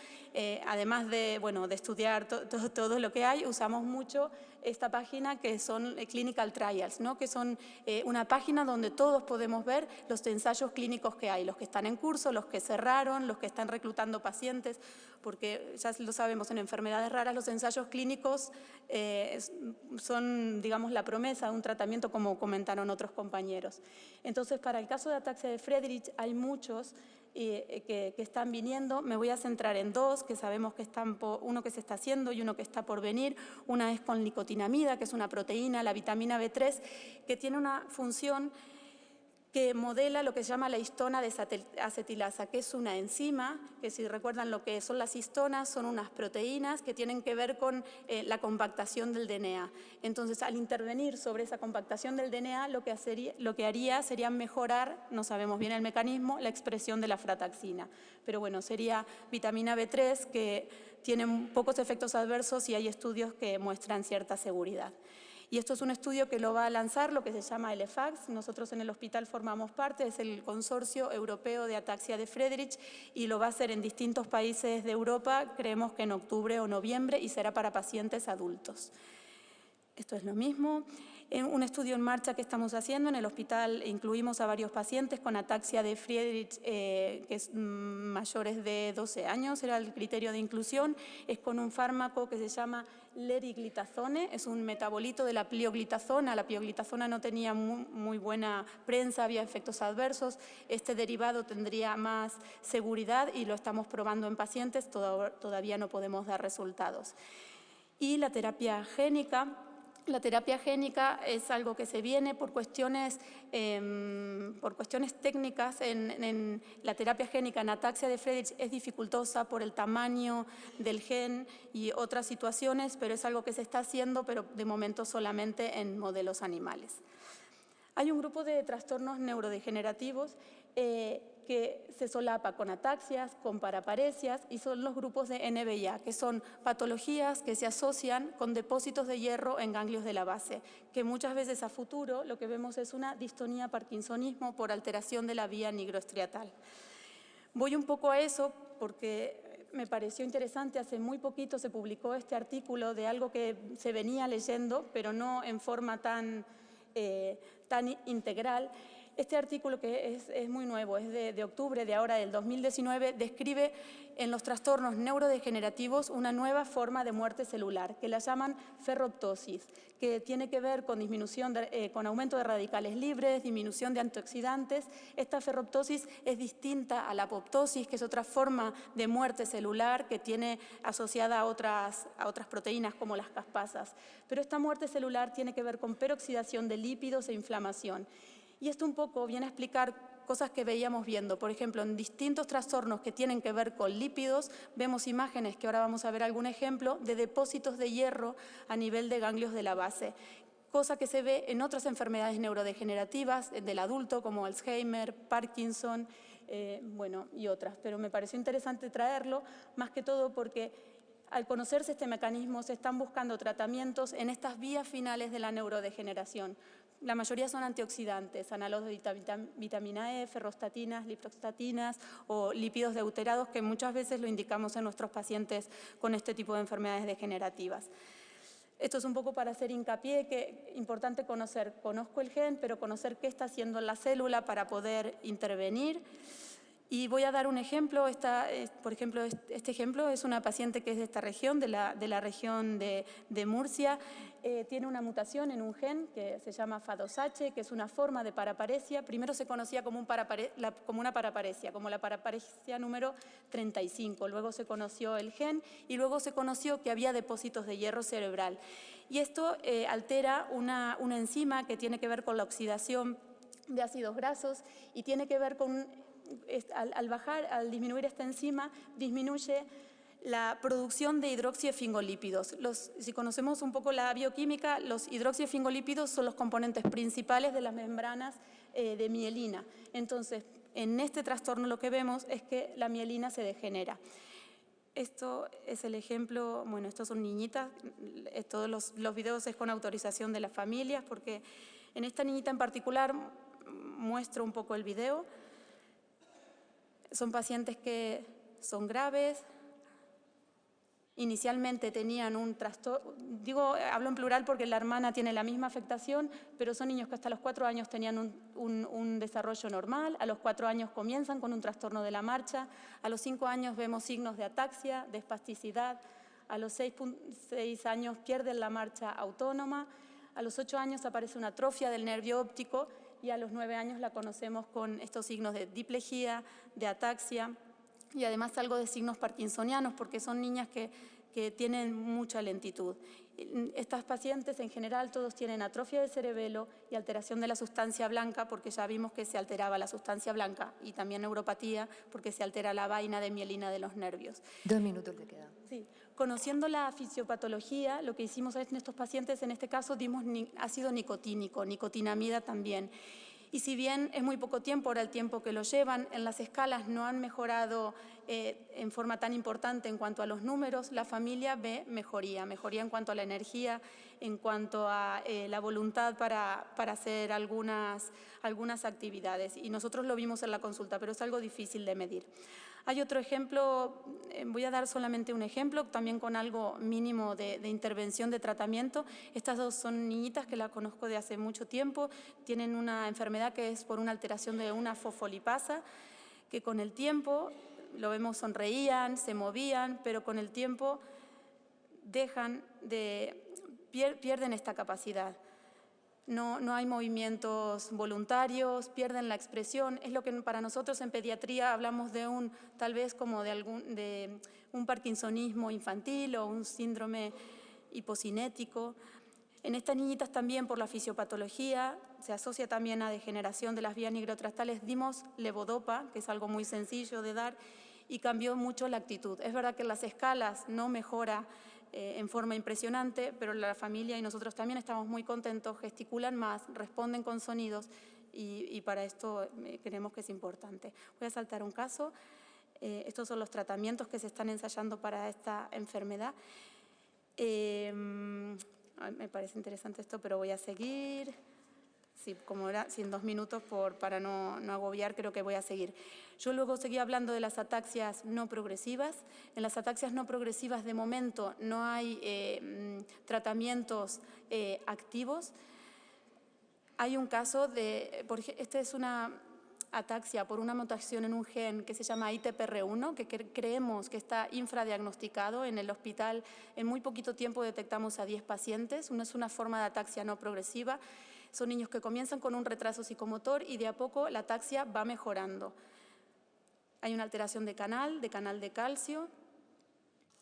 además de estudiar todo lo que hay, usamos mucho esta página que son Clinical Trials, ¿no? Que son una página donde todos podemos ver los ensayos clínicos que hay, los que están en curso, los que cerraron, los que están reclutando pacientes, porque ya lo sabemos, en enfermedades raras los ensayos clínicos son, digamos, la promesa de un tratamiento, como comentaron otros compañeros. Entonces, para el caso de ataxia de Friedreich hay muchos que están viniendo. Me voy a centrar en dos que sabemos que uno que se está haciendo y uno que está por venir. Una es con nicotinamida, que es una proteína, la vitamina B3, que tiene una función que modela lo que se llama la histona desacetilasa, que es una enzima, que si recuerdan lo que son las histonas, son unas proteínas que tienen que ver con la compactación del DNA. Entonces, al intervenir sobre esa compactación del DNA, lo que haría sería mejorar, no sabemos bien el mecanismo, la expresión de la frataxina. Pero bueno, sería vitamina B3, que tiene pocos efectos adversos y hay estudios que muestran cierta seguridad. Y esto es un estudio que lo va a lanzar lo que se llama el EFAX. Nosotros en el hospital formamos parte, es el Consorcio Europeo de Ataxia de Friedreich, y lo va a hacer en distintos países de Europa, creemos que en octubre o noviembre, y será para pacientes adultos. Esto es lo mismo. En un estudio en marcha que estamos haciendo en el hospital, incluimos a varios pacientes con ataxia de Friedreich que es mayores de 12 años, era el criterio de inclusión. Es con un fármaco que se llama leriglitazone, es un metabolito de la pioglitazona. La pioglitazona no tenía muy buena prensa, había efectos adversos. Este derivado tendría más seguridad y lo estamos probando en pacientes, todavía no podemos dar resultados. Y la terapia génica. La terapia génica es algo que se viene por cuestiones técnicas. En la terapia génica en ataxia de Friedreich es dificultosa por el tamaño del gen y otras situaciones, pero es algo que se está haciendo, pero de momento solamente en modelos animales. Hay un grupo de trastornos neurodegenerativos que que se solapa con ataxias, con paraparesias, y son los grupos de NBIA, que son patologías que se asocian con depósitos de hierro en ganglios de la base, que muchas veces a futuro lo que vemos es una distonía parkinsonismo por alteración de la vía nigroestriatal. Voy un poco a eso porque me pareció interesante. Hace muy poquito se publicó este artículo de algo que se venía leyendo, pero no en forma tan integral. Este artículo, que es muy nuevo, es de octubre de ahora, del 2019, describe en los trastornos neurodegenerativos una nueva forma de muerte celular, que la llaman ferroptosis, que tiene que ver con disminución con aumento de radicales libres, disminución de antioxidantes. Esta ferroptosis es distinta a la apoptosis, que es otra forma de muerte celular que tiene asociada a otras proteínas como las caspasas. Pero esta muerte celular tiene que ver con peroxidación de lípidos e inflamación. Y esto un poco viene a explicar cosas que veíamos viendo. Por ejemplo, en distintos trastornos que tienen que ver con lípidos, vemos imágenes, que ahora vamos a ver algún ejemplo, de depósitos de hierro a nivel de ganglios de la base, cosa que se ve en otras enfermedades neurodegenerativas del adulto, como Alzheimer, Parkinson, y otras. Pero me pareció interesante traerlo, más que todo porque al conocerse este mecanismo se están buscando tratamientos en estas vías finales de la neurodegeneración. La mayoría son antioxidantes, análogos de vitamina E, ferrostatinas, lipoxatatinas o lípidos deuterados, que muchas veces lo indicamos en nuestros pacientes con este tipo de enfermedades degenerativas. Esto es un poco para hacer hincapié que es importante conocer, conozco el gen, pero conocer qué está haciendo la célula para poder intervenir. Y voy a dar un ejemplo. Por ejemplo, este ejemplo es una paciente que es de esta región, de la región de Murcia. Tiene una mutación en un gen que se llama FA2H, que es una forma de paraparesia. Primero se conocía como una paraparesia, como la paraparesia número 35. Luego se conoció el gen y luego se conoció que había depósitos de hierro cerebral. Y esto altera una enzima que tiene que ver con la oxidación de ácidos grasos y tiene que ver con... Al disminuir esta enzima, disminuye la producción de hidroxiefingolípidos. Si conocemos un poco la bioquímica, los hidroxiefingolípidos son los componentes principales de las membranas de mielina. Entonces, en este trastorno lo que vemos es que la mielina se degenera. Esto es el ejemplo, estos son niñitas, todos los videos es con autorización de las familias, porque en esta niñita en particular muestro un poco el video. Son pacientes que son graves, inicialmente tenían un trastorno, hablo en plural porque la hermana tiene la misma afectación, pero son niños que hasta los 4 años tenían un desarrollo normal, a los 4 años comienzan con un trastorno de la marcha, a los 5 años vemos signos de ataxia, de espasticidad, a los 6 años pierden la marcha autónoma, a los 8 años aparece una atrofia del nervio óptico, y a los 9 años la conocemos con estos signos de diplejía, de ataxia y además algo de signos parkinsonianos, porque son niñas que tienen mucha lentitud. Estas pacientes en general todos tienen atrofia del cerebelo y alteración de la sustancia blanca, porque ya vimos que se alteraba la sustancia blanca, y también neuropatía porque se altera la vaina de mielina de los nervios. 2 minutos te quedan. Sí. Conociendo la fisiopatología, lo que hicimos en estos pacientes, en este caso dimos ácido nicotínico, nicotinamida también. Y si bien es muy poco tiempo, ahora el tiempo que lo llevan, en las escalas no han mejorado en forma tan importante en cuanto a los números, la familia ve mejoría en cuanto a la energía, en cuanto a la voluntad para hacer algunas actividades. Y nosotros lo vimos en la consulta, pero es algo difícil de medir. Hay otro ejemplo, voy a dar solamente un ejemplo, también con algo mínimo de intervención de tratamiento. Estas dos son niñitas que las conozco de hace mucho tiempo, tienen una enfermedad que es por una alteración de una fosfolipasa, que con el tiempo, lo vemos, sonreían, se movían, pero con el tiempo pierden esta capacidad. No hay movimientos voluntarios, pierden la expresión. Es lo que para nosotros en pediatría hablamos de tal vez como de un parkinsonismo infantil o un síndrome hipocinético. En estas niñitas también, por la fisiopatología, se asocia también a degeneración de las vías nigroestriatales. Dimos levodopa, que es algo muy sencillo de dar, y cambió mucho la actitud. Es verdad que en las escalas no mejora en forma impresionante, pero la familia y nosotros también estamos muy contentos, gesticulan más, responden con sonidos y para esto creemos que es importante. Voy a saltar un caso. Estos son los tratamientos que se están ensayando para esta enfermedad. Me parece interesante esto, pero voy a seguir. Sí, como era, sin 2 minutos para no agobiar, creo que voy a seguir. Yo luego seguí hablando de las ataxias no progresivas. En las ataxias no progresivas, de momento, no hay tratamientos activos. Hay un caso esta es una ataxia por una mutación en un gen que se llama ITPR1, que creemos que está infradiagnosticado. En el hospital, en muy poquito tiempo detectamos a 10 pacientes. Es una forma de ataxia no progresiva. Son niños que comienzan con un retraso psicomotor y de a poco la ataxia va mejorando. Hay una alteración de canal de calcio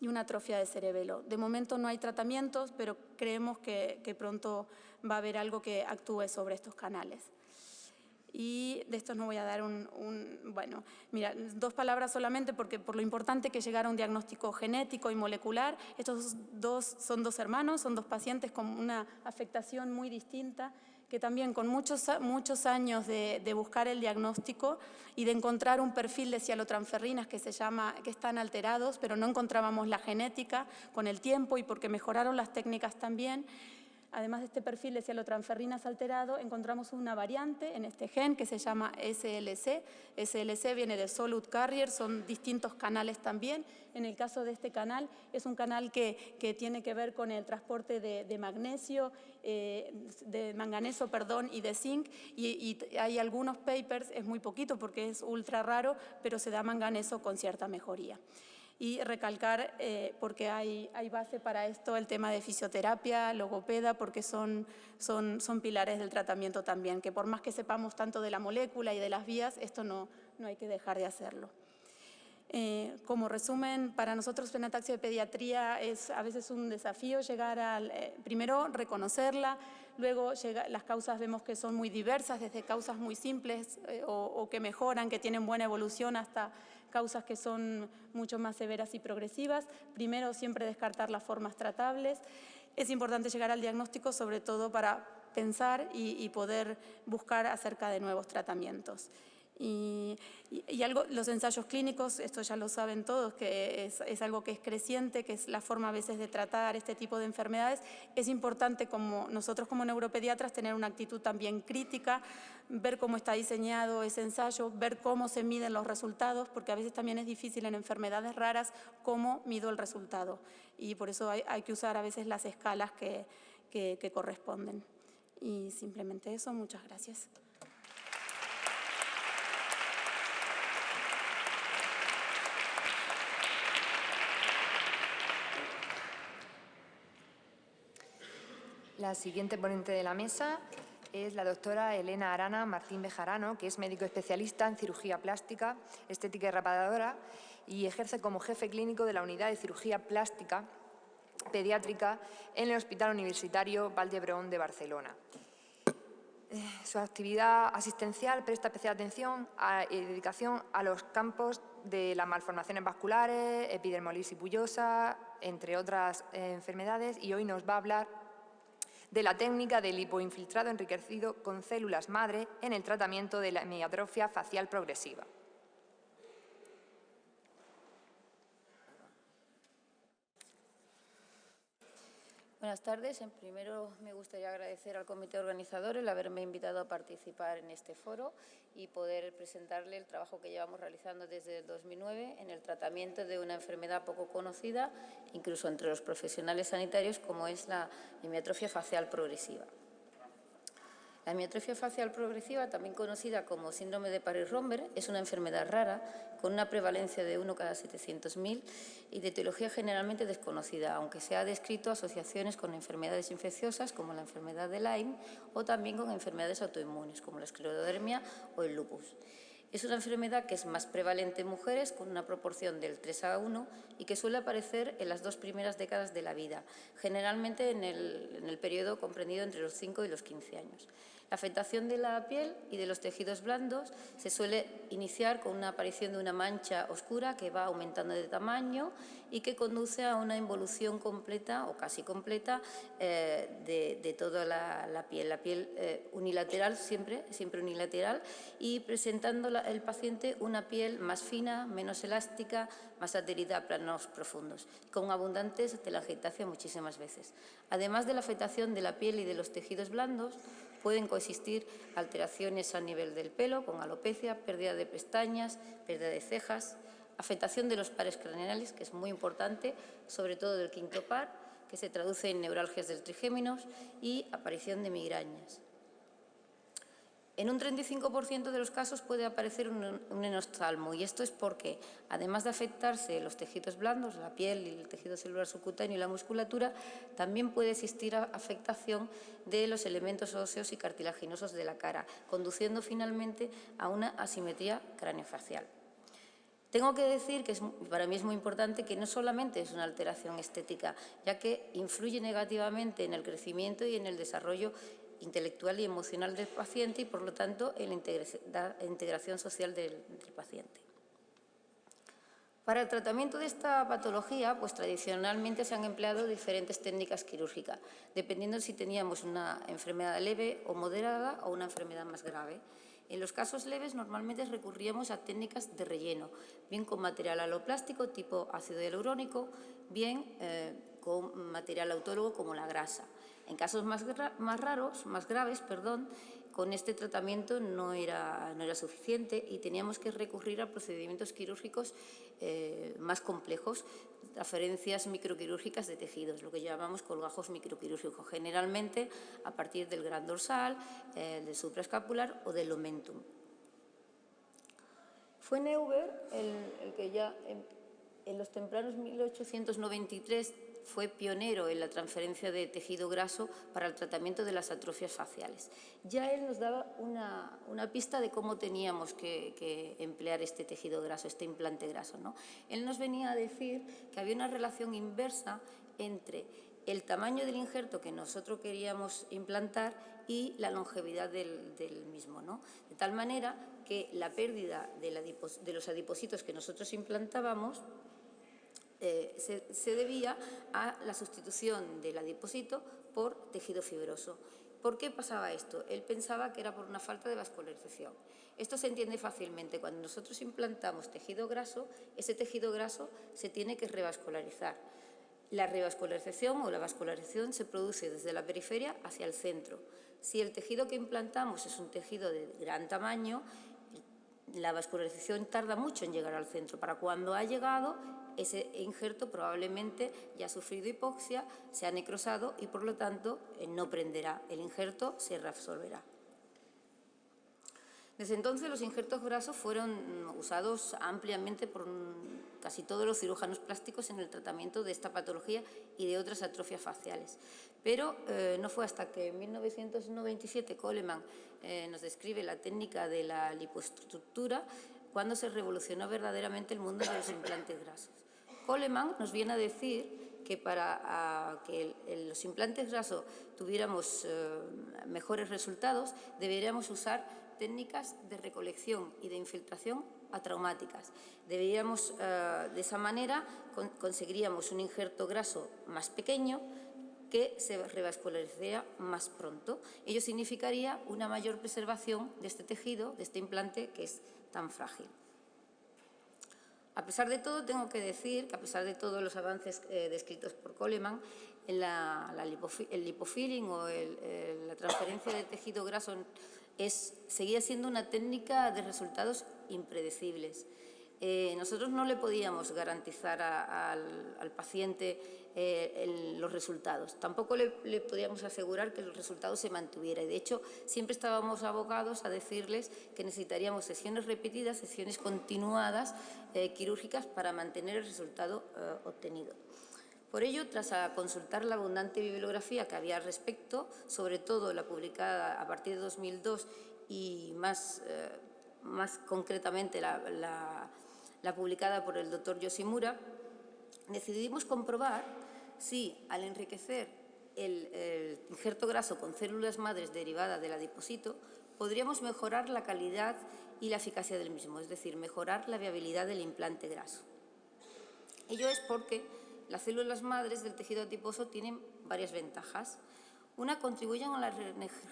y una atrofia de cerebelo. De momento no hay tratamientos, pero creemos que pronto va a haber algo que actúe sobre estos canales. Y de estos no voy a dar bueno, mira, 2 palabras solamente porque por lo importante que llegara a un diagnóstico genético y molecular. Estos son 2 hermanos, son 2 pacientes con una afectación muy distinta, que también con muchos años de buscar el diagnóstico y de encontrar un perfil de cialotransferrinas que están alterados, pero no encontrábamos la genética con el tiempo y porque mejoraron las técnicas también. Además de este perfil de cialotransferrinas alterado, encontramos una variante en este gen que se llama SLC. SLC viene de Solute Carrier, son distintos canales también. En el caso de este canal, es un canal que tiene que ver con el transporte de magnesio, de manganeso, y de zinc. Y hay algunos papers, es muy poquito porque es ultra raro, pero se da manganeso con cierta mejoría. Y recalcar, porque hay base para esto, el tema de fisioterapia, logopeda, porque son pilares del tratamiento también, que por más que sepamos tanto de la molécula y de las vías, esto no hay que dejar de hacerlo. Como resumen, para nosotros en ataxia de pediatría es a veces un desafío llegar primero reconocerla, luego las causas vemos que son muy diversas, desde causas muy simples o que mejoran, que tienen buena evolución, hasta causas que son mucho más severas y progresivas. Primero, siempre descartar las formas tratables. Es importante llegar al diagnóstico, sobre todo para pensar y poder buscar acerca de nuevos tratamientos. Y los ensayos clínicos, esto ya lo saben todos, que es algo que es creciente, que es la forma a veces de tratar este tipo de enfermedades. Es importante, nosotros como neuropediatras, tener una actitud también crítica, ver cómo está diseñado ese ensayo, ver cómo se miden los resultados, porque a veces también es difícil en enfermedades raras cómo mido el resultado. Y por eso hay que usar a veces las escalas que corresponden. Y simplemente eso, muchas gracias. La siguiente ponente de la mesa es la doctora Elena Arana Martín Bejarano, que es médico especialista en cirugía plástica, estética y reparadora y ejerce como jefe clínico de la unidad de cirugía plástica pediátrica en el Hospital Universitario Vall d'Hebron de Barcelona. Su actividad asistencial presta especial atención y dedicación a los campos de las malformaciones vasculares, epidermolisis bullosa, entre otras enfermedades, y hoy nos va a hablar de la técnica del lipoinfiltrado enriquecido con células madre en el tratamiento de la hemiatrofia facial progresiva. Buenas tardes. En primero me gustaría agradecer al comité organizador el haberme invitado a participar en este foro y poder presentarle el trabajo que llevamos realizando desde el 2009 en el tratamiento de una enfermedad poco conocida, incluso entre los profesionales sanitarios, como es la hemiatrofia facial progresiva. La hemiatrofia facial progresiva, también conocida como síndrome de París-Romberg, es una enfermedad rara con una prevalencia de 1 cada 700.000 y de etiología generalmente desconocida, aunque se ha descrito asociaciones con enfermedades infecciosas como la enfermedad de Lyme o también con enfermedades autoinmunes como la esclerodermia o el lupus. Es una enfermedad que es más prevalente en mujeres con una proporción del 3:1 y que suele aparecer en las 2 primeras décadas de la vida, generalmente en el periodo comprendido entre los 5 y los 15 años. La afectación de la piel y de los tejidos blandos se suele iniciar con una aparición de una mancha oscura que va aumentando de tamaño y que conduce a una involución completa o casi completa de toda la piel. La piel unilateral, siempre unilateral, y presentando el paciente una piel más fina, menos elástica, más adherida a planos profundos, con abundantes telangiectasia muchísimas veces. Además de la afectación de la piel y de los tejidos blandos, pueden coexistir alteraciones a nivel del pelo, con alopecia, pérdida de pestañas, pérdida de cejas, afectación de los pares craneales, que es muy importante, sobre todo del quinto par, que se traduce en neuralgias del trigéminos y aparición de migrañas. En un 35% de los casos puede aparecer un enoftalmo, y esto es porque, además de afectarse los tejidos blandos, la piel, el tejido celular subcutáneo y la musculatura, también puede existir afectación de los elementos óseos y cartilaginosos de la cara, conduciendo finalmente a una asimetría craneofacial. Tengo que decir que para mí es muy importante que no solamente es una alteración estética, ya que influye negativamente en el crecimiento y en el desarrollo intelectual y emocional del paciente y, por lo tanto, en la integración social del paciente. Para el tratamiento de esta patología, pues tradicionalmente se han empleado diferentes técnicas quirúrgicas, dependiendo si teníamos una enfermedad leve o moderada o una enfermedad más grave. En los casos leves normalmente recurríamos a técnicas de relleno, bien con material aloplástico tipo ácido hialurónico, bien con material autólogo como la grasa. En casos más graves, con este tratamiento no era suficiente y teníamos que recurrir a procedimientos quirúrgicos más complejos, transferencias microquirúrgicas de tejidos, lo que llamamos colgajos microquirúrgicos, generalmente a partir del gran dorsal, del supraescapular o del omentum. Fue Neuber el que ya en los tempranos 1893 fue pionero en la transferencia de tejido graso para el tratamiento de las atrofias faciales. Ya él nos daba una pista de cómo teníamos que emplear este tejido graso, este implante graso, ¿no? Él nos venía a decir que había una relación inversa entre el tamaño del injerto que nosotros queríamos implantar y la longevidad del mismo, ¿no? De tal manera que la pérdida de los adipocitos que nosotros implantábamos se debía a la sustitución del adipocito por tejido fibroso. ¿Por qué pasaba esto? Él pensaba que era por una falta de vascularización. Esto se entiende fácilmente. Cuando nosotros implantamos tejido graso, ese tejido graso se tiene que revascularizar. La revascularización o la vascularización se produce desde la periferia hacia el centro. Si el tejido que implantamos es un tejido de gran tamaño, la vascularización tarda mucho en llegar al centro. Para cuando ha llegado, ese injerto probablemente ya ha sufrido hipoxia, se ha necrosado y, por lo tanto, no prenderá. El injerto se reabsorberá. Desde entonces, los injertos grasos fueron usados ampliamente por casi todos los cirujanos plásticos en el tratamiento de esta patología y de otras atrofias faciales. Pero no fue hasta que en 1997 Coleman nos describe la técnica de la lipoestructura cuando se revolucionó verdaderamente el mundo de los implantes grasos. Coleman nos viene a decir que para que los implantes grasos tuviéramos mejores resultados, deberíamos usar técnicas de recolección y de infiltración atraumáticas. Deberíamos, de esa manera, conseguiríamos un injerto graso más pequeño que se revascularizaría más pronto. Ello significaría una mayor preservación de este tejido, de este implante que es tan frágil. A pesar de todo, tengo que decir que a pesar de todos los avances descritos por Coleman, el lipofilling o la transferencia de tejido graso seguía siendo una técnica de resultados impredecibles. Nosotros no le podíamos garantizar al paciente los resultados. Tampoco le podíamos asegurar que los resultados se mantuvieran. De hecho, siempre estábamos abocados a decirles que necesitaríamos sesiones repetidas, sesiones continuadas quirúrgicas para mantener el resultado obtenido. Por ello, tras consultar la abundante bibliografía que había al respecto, sobre todo la publicada a partir de 2002 y más concretamente la publicada por el doctor Yoshimura, decidimos comprobar si al enriquecer el injerto graso con células madres derivadas del adiposito, podríamos mejorar la calidad y la eficacia del mismo, es decir, mejorar la viabilidad del implante graso. Ello es porque las células madres del tejido adiposo tienen varias ventajas. Una, contribuyen a la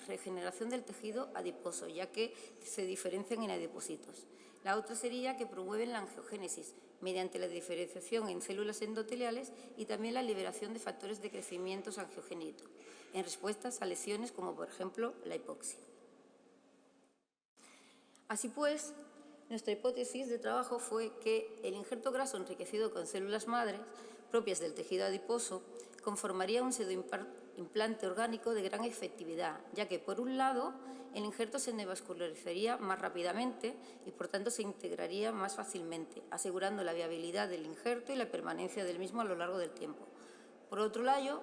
regeneración del tejido adiposo, ya que se diferencian en adipocitos. La otra sería que promueven la angiogénesis, mediante la diferenciación en células endoteliales y también la liberación de factores de crecimiento angiogénito, en respuestas a lesiones como, por ejemplo, la hipoxia. Así pues, nuestra hipótesis de trabajo fue que el injerto graso enriquecido con células madres propias del tejido adiposo conformaría un pseudoimplante orgánico de gran efectividad, ya que, por un lado, el injerto se nevascularizaría más rápidamente y, por tanto, se integraría más fácilmente, asegurando la viabilidad del injerto y la permanencia del mismo a lo largo del tiempo. Por otro lado,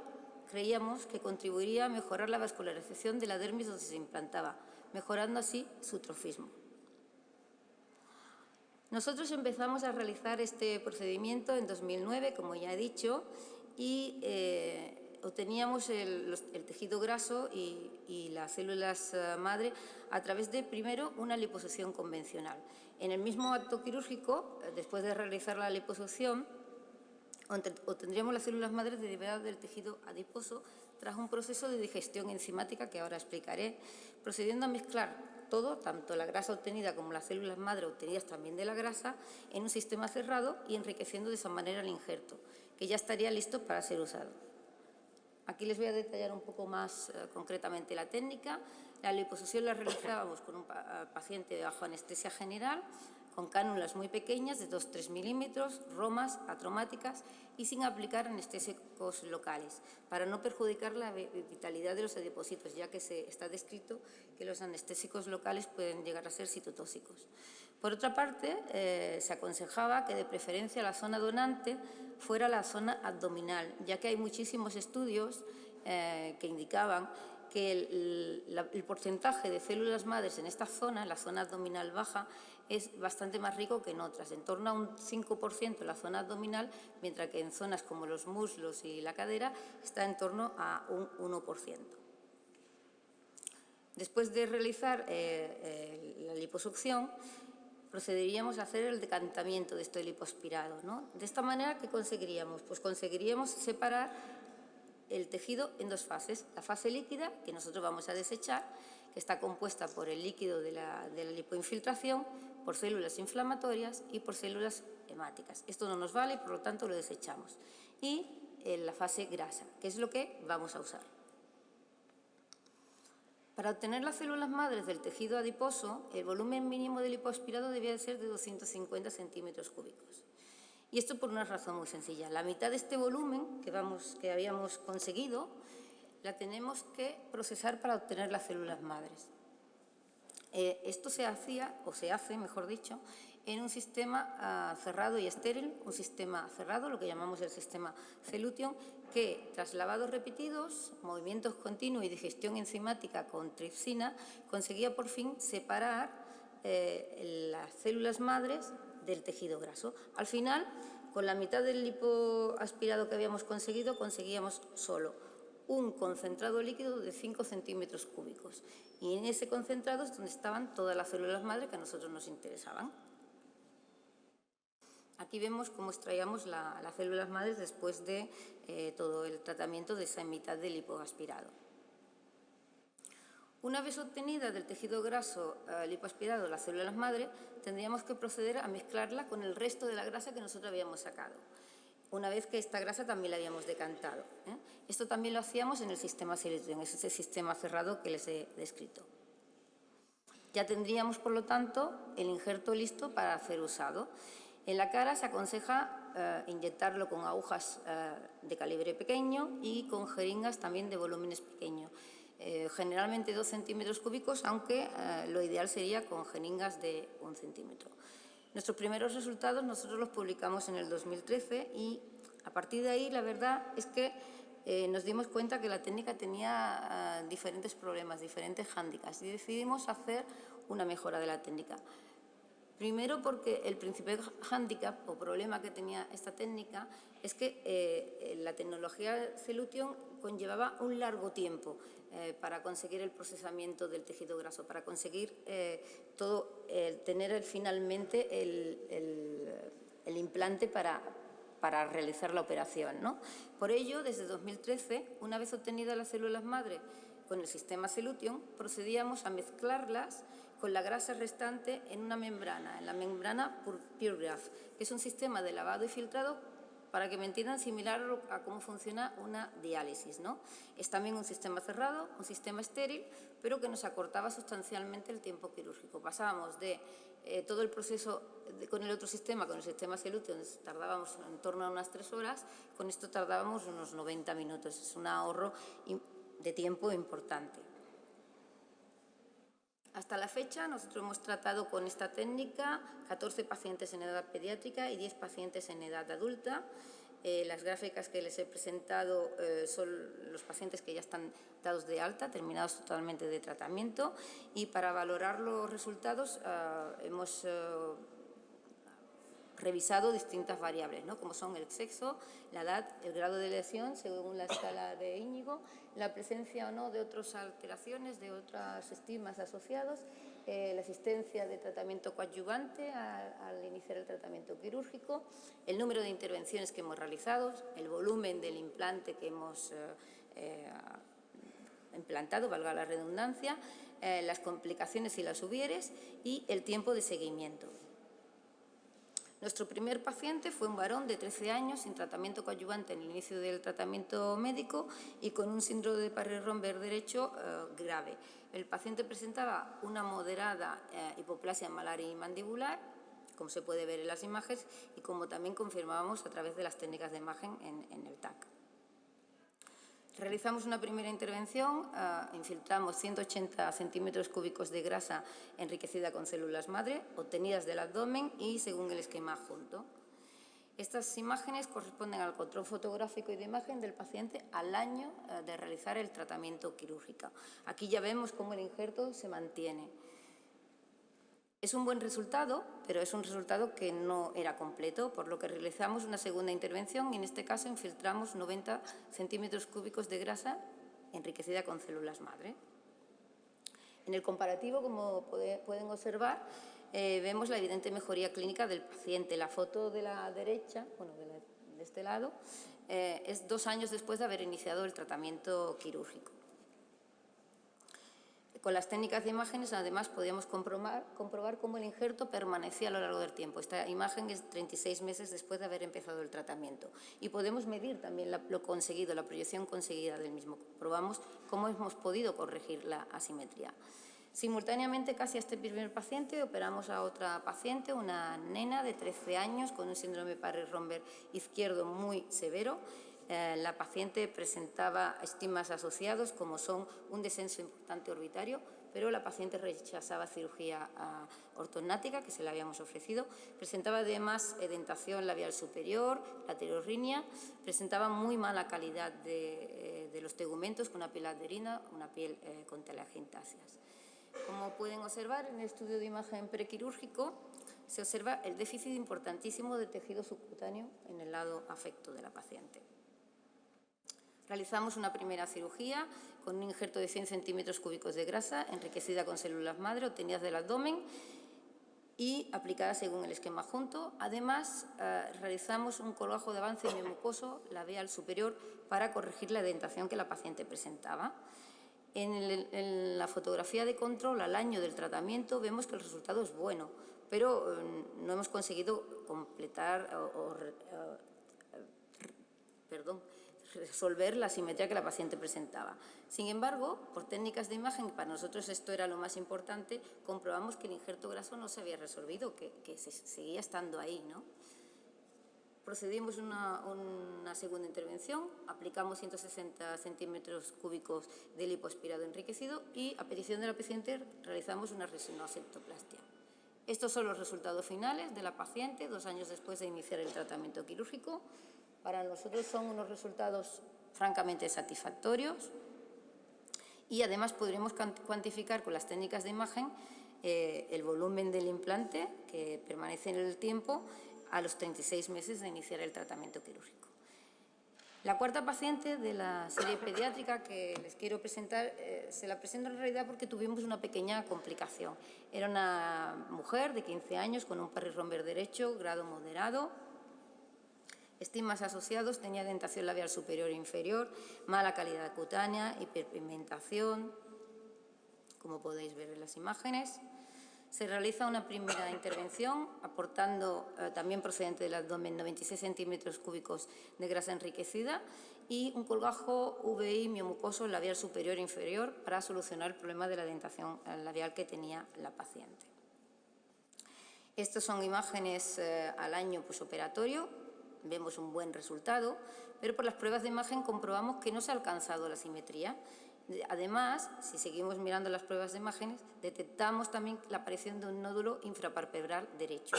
creíamos que contribuiría a mejorar la vascularización de la dermis donde se implantaba, mejorando así su trofismo. Nosotros empezamos a realizar este procedimiento en 2009, como ya he dicho, y obteníamos el tejido graso y las células madre a través de, primero, una liposucción convencional. En el mismo acto quirúrgico, después de realizar la liposucción, obtendríamos las células madres derivadas del tejido adiposo tras un proceso de digestión enzimática que ahora explicaré, procediendo a mezclar todo, tanto la grasa obtenida como las células madre obtenidas también de la grasa, en un sistema cerrado y enriqueciendo de esa manera el injerto, que ya estaría listo para ser usado. Aquí les voy a detallar un poco más concretamente la técnica. La liposucción la realizábamos con un paciente bajo anestesia general, con cánulas muy pequeñas de 2-3 milímetros, romas atromáticas y sin aplicar anestésicos locales, para no perjudicar la vitalidad de los adipocitos, ya que está descrito que los anestésicos locales pueden llegar a ser citotóxicos. Por otra parte, se aconsejaba que de preferencia la zona donante fuera la zona abdominal, ya que hay muchísimos estudios que indicaban que el porcentaje de células madres en esta zona, en la zona abdominal baja, es bastante más rico que en otras, en torno a un 5% en la zona abdominal, mientras que en zonas como los muslos y la cadera está en torno a un 1%. Después de realizar la liposucción, procederíamos a hacer el decantamiento de este lipoaspirado, ¿no? De esta manera, ¿qué conseguiríamos? Pues conseguiríamos separar el tejido en dos fases. La fase líquida, que nosotros vamos a desechar, que está compuesta por el líquido de la lipoinfiltración, por células inflamatorias y por células hemáticas. Esto no nos vale y, por lo tanto, lo desechamos. Y la fase grasa, que es lo que vamos a usar. Para obtener las células madres del tejido adiposo, el volumen mínimo del lipoaspirado debía de ser de 250 centímetros cúbicos. Y esto por una razón muy sencilla. La mitad de este volumen que habíamos conseguido la tenemos que procesar para obtener las células madres. Esto se hacía, o se hace, mejor dicho, en un sistema cerrado y estéril, un sistema cerrado, lo que llamamos el sistema Celution, que tras lavados repetidos, movimientos continuos y digestión enzimática con tripsina, conseguía por fin separar las células madres del tejido graso. Al final, con la mitad del lipoaspirado que habíamos conseguido, conseguíamos solo un concentrado líquido de 5 centímetros cúbicos. Y en ese concentrado es donde estaban todas las células madre que a nosotros nos interesaban. Aquí vemos cómo extraíamos las células madres después de todo el tratamiento de esa mitad del lipoaspirado. Una vez obtenida del tejido graso lipoaspirado las células madre, tendríamos que proceder a mezclarla con el resto de la grasa que nosotros habíamos sacado, una vez que esta grasa también la habíamos decantado. Esto también lo hacíamos en el sistema Celution, es ese sistema cerrado que les he descrito. Ya tendríamos, por lo tanto, el injerto listo para ser usado. En la cara se aconseja inyectarlo con agujas de calibre pequeño y con jeringas también de volúmenes pequeños. Generalmente 2 centímetros cúbicos, aunque lo ideal sería con jeringas de 1 centímetro. Nuestros primeros resultados nosotros los publicamos en el 2013 y a partir de ahí la verdad es que nos dimos cuenta que la técnica tenía diferentes problemas, diferentes hándicaps y decidimos hacer una mejora de la técnica. Primero porque el principal hándicap o problema que tenía esta técnica es que la tecnología Cellution conllevaba un largo tiempo para conseguir el procesamiento del tejido graso, para conseguir tener finalmente el implante para realizar la operación, ¿no? Por ello, desde 2013, una vez obtenidas las células madre con el sistema Cellution, procedíamos a mezclarlas con la grasa restante en una membrana, en la membrana PureGraft, que es un sistema de lavado y filtrado, para que me entiendan, similar a cómo funciona una diálisis, ¿no? Es también un sistema cerrado, un sistema estéril, pero que nos acortaba sustancialmente el tiempo quirúrgico. Pasábamos de todo el proceso con el otro sistema, con el sistema Cellution, tardábamos en torno a unas 3 horas, con esto tardábamos unos 90 minutos. Es un ahorro de tiempo importante. Hasta la fecha, nosotros hemos tratado con esta técnica 14 pacientes en edad pediátrica y 10 pacientes en edad adulta. Las gráficas que les he presentado son los pacientes que ya están dados de alta, terminados totalmente de tratamiento, y para valorar los resultados hemos revisado distintas variables, ¿no? Como son el sexo, la edad, el grado de lesión según la escala de Íñigo, la presencia o no de otras alteraciones, de otros estigmas asociados, la existencia de tratamiento coadyuvante al iniciar el tratamiento quirúrgico, el número de intervenciones que hemos realizado, el volumen del implante que hemos implantado, valga la redundancia, las complicaciones si las hubieres y el tiempo de seguimiento. Nuestro primer paciente fue un varón de 13 años sin tratamiento coadyuvante en el inicio del tratamiento médico y con un síndrome de Parry-Romberg derecho grave. El paciente presentaba una moderada hipoplasia malar y mandibular, como se puede ver en las imágenes y como también confirmábamos a través de las técnicas de imagen en el TAC. Realizamos una primera intervención, infiltramos 180 centímetros cúbicos de grasa enriquecida con células madre, obtenidas del abdomen y según el esquema adjunto. Estas imágenes corresponden al control fotográfico y de imagen del paciente al año de realizar el tratamiento quirúrgico. Aquí ya vemos cómo el injerto se mantiene. Es un buen resultado, pero es un resultado que no era completo, por lo que realizamos una segunda intervención y en este caso infiltramos 90 centímetros cúbicos de grasa enriquecida con células madre. En el comparativo, como pueden observar, vemos la evidente mejoría clínica del paciente. La foto de la derecha, bueno, de este lado, es 2 años después de haber iniciado el tratamiento quirúrgico. Con las técnicas de imágenes, además, podíamos comprobar cómo el injerto permanecía a lo largo del tiempo. Esta imagen es 36 meses después de haber empezado el tratamiento. Y podemos medir también lo conseguido, la proyección conseguida del mismo. Probamos cómo hemos podido corregir la asimetría. Simultáneamente, casi a este primer paciente, operamos a otra paciente, una nena de 13 años con un síndrome Parry-Romberg izquierdo muy severo. La paciente presentaba estigmas asociados, como son un descenso importante orbitario, pero la paciente rechazaba cirugía ortognática, que se le habíamos ofrecido. Presentaba además edentación labial superior, laterorrinea, presentaba muy mala calidad de los tegumentos, con una piel adherida, una piel con telangiectasias. Como pueden observar, en el estudio de imagen prequirúrgico se observa el déficit importantísimo de tejido subcutáneo en el lado afecto de la paciente. Realizamos una primera cirugía con un injerto de 100 centímetros cúbicos de grasa enriquecida con células madre obtenidas del abdomen y aplicada según el esquema adjunto. Además, realizamos un colgajo de avance mucoso labial superior para corregir la edentación que la paciente presentaba. En la fotografía de control al año del tratamiento vemos que el resultado es bueno, pero no hemos conseguido completar resolver la asimetría que la paciente presentaba. Sin embargo, por técnicas de imagen, para nosotros esto era lo más importante, comprobamos que el injerto graso no se había resolvido, que seguía estando ahí, ¿no? Procedimos a una segunda intervención, aplicamos 160 centímetros cúbicos de lipoaspirado enriquecido y, a petición de la paciente, realizamos una rinoseptoplastia. Estos son los resultados finales de la paciente 2 años después de iniciar el tratamiento quirúrgico. Para nosotros son unos resultados francamente satisfactorios y además podremos cuantificar con las técnicas de imagen el volumen del implante, que permanece en el tiempo, a los 36 meses de iniciar el tratamiento quirúrgico. La cuarta paciente de la serie pediátrica que les quiero presentar, se la presento en realidad porque tuvimos una pequeña complicación. Era una mujer de 15 años con un Parry-Romber derecho, grado moderado, estigmas asociados, tenía dentación labial superior e inferior, mala calidad cutánea, hiperpigmentación, como podéis ver en las imágenes. Se realiza una primera intervención aportando, también procedente del abdomen, 96 centímetros cúbicos de grasa enriquecida y un colgajo VI miomucoso labial superior e inferior para solucionar el problema de la dentación labial que tenía la paciente. Estas son imágenes al año posoperatorio. Vemos un buen resultado, pero por las pruebas de imagen comprobamos que no se ha alcanzado la simetría. Además, si seguimos mirando las pruebas de imágenes, detectamos también la aparición de un nódulo infrapalpebral derecho.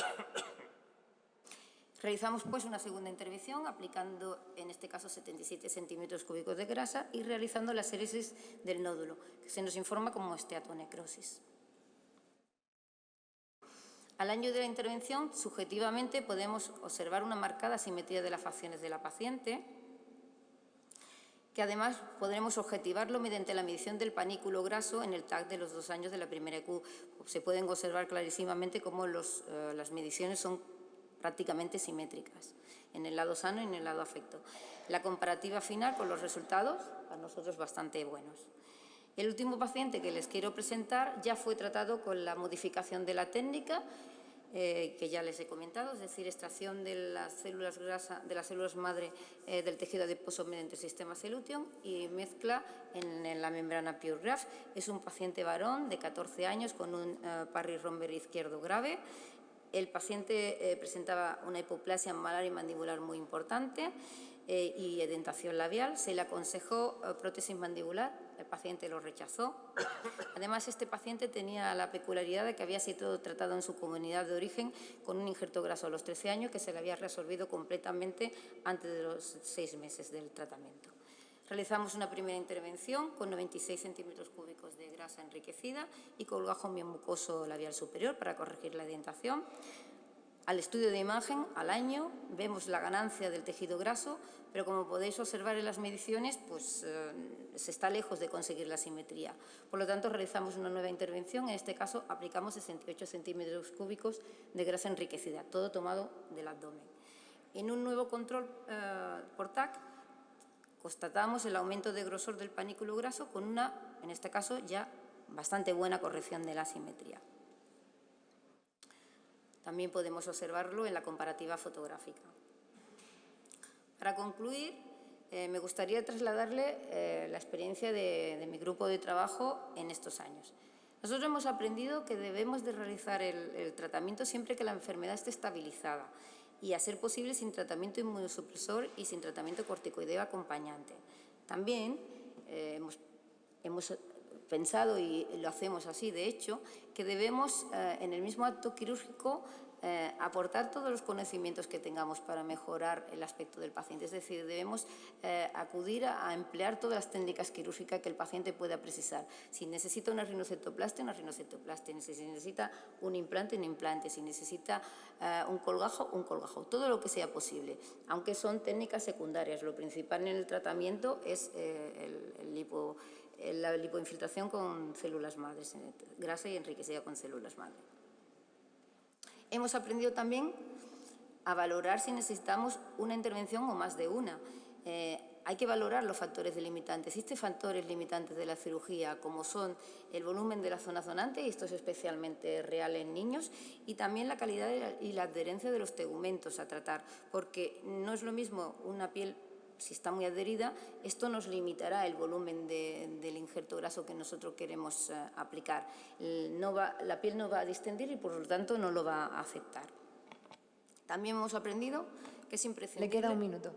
Realizamos pues una segunda intervención aplicando en este caso 77 centímetros cúbicos de grasa y realizando la séresis del nódulo, que se nos informa como esteatonecrosis. Al año de la intervención, subjetivamente podemos observar una marcada simetría de las facciones de la paciente, que además podremos objetivarlo mediante la medición del panículo graso en el TAC de los 2 años de la primera EQ. Se pueden observar clarísimamente cómo las mediciones son prácticamente simétricas, en el lado sano y en el lado afecto. La comparativa final con los resultados, para nosotros bastante buenos. El último paciente que les quiero presentar ya fue tratado con la modificación de la técnica, que ya les he comentado, es decir, extracción de las células grasa, de las células madre del tejido adiposo mediante el sistema Cellution y mezcla en la membrana Pure Graft. Es un paciente varón de 14 años con un Parry-Romber izquierdo grave. El paciente presentaba una hipoplasia malar y mandibular muy importante y edentación labial. Se le aconsejó prótesis mandibular, el paciente lo rechazó. Además, este paciente tenía la peculiaridad de que había sido tratado en su comunidad de origen con un injerto graso a los 13 años que se le había resolvido completamente antes de los 6 meses del tratamiento. Realizamos una primera intervención con 96 centímetros cúbicos de grasa enriquecida y colgajo miomucoso labial superior para corregir la dentación. Al estudio de imagen, al año, vemos la ganancia del tejido graso, pero como podéis observar en las mediciones, pues se está lejos de conseguir la simetría. Por lo tanto, realizamos una nueva intervención. En este caso, aplicamos 68 centímetros cúbicos de grasa enriquecida, todo tomado del abdomen. En un nuevo control por TAC, constatamos el aumento de grosor del panículo graso con una, en este caso, ya bastante buena corrección de la simetría. También podemos observarlo en la comparativa fotográfica. Para concluir, me gustaría trasladarle la experiencia de mi grupo de trabajo en estos años. Nosotros hemos aprendido que debemos de realizar el tratamiento siempre que la enfermedad esté estabilizada y, a ser posible, sin tratamiento inmunosupresor y sin tratamiento corticoideo acompañante. También hemos pensado, y lo hacemos así, de hecho, que debemos, en el mismo acto quirúrgico, aportar todos los conocimientos que tengamos para mejorar el aspecto del paciente. Es decir, debemos acudir a emplear todas las técnicas quirúrgicas que el paciente pueda precisar. Si necesita una rinocectoplastia, una rinocectoplastia. Si necesita un implante, un implante. Si necesita un colgajo, un colgajo. Todo lo que sea posible, aunque son técnicas secundarias. Lo principal en el tratamiento es la lipoinfiltración con células madres, grasa y enriquecida con células madre. Hemos aprendido también a valorar si necesitamos una intervención o más de una. Hay que valorar los factores delimitantes. Existen factores limitantes de la cirugía, como son el volumen de la zona zonante, y esto es especialmente real en niños, y también la calidad y la adherencia de los tegumentos a tratar, porque no es lo mismo una piel. Si está muy adherida, esto nos limitará el volumen del injerto graso que nosotros queremos aplicar. La piel no va a distender y, por lo tanto, no lo va a aceptar. También hemos aprendido que es imprescindible... Le queda un minuto.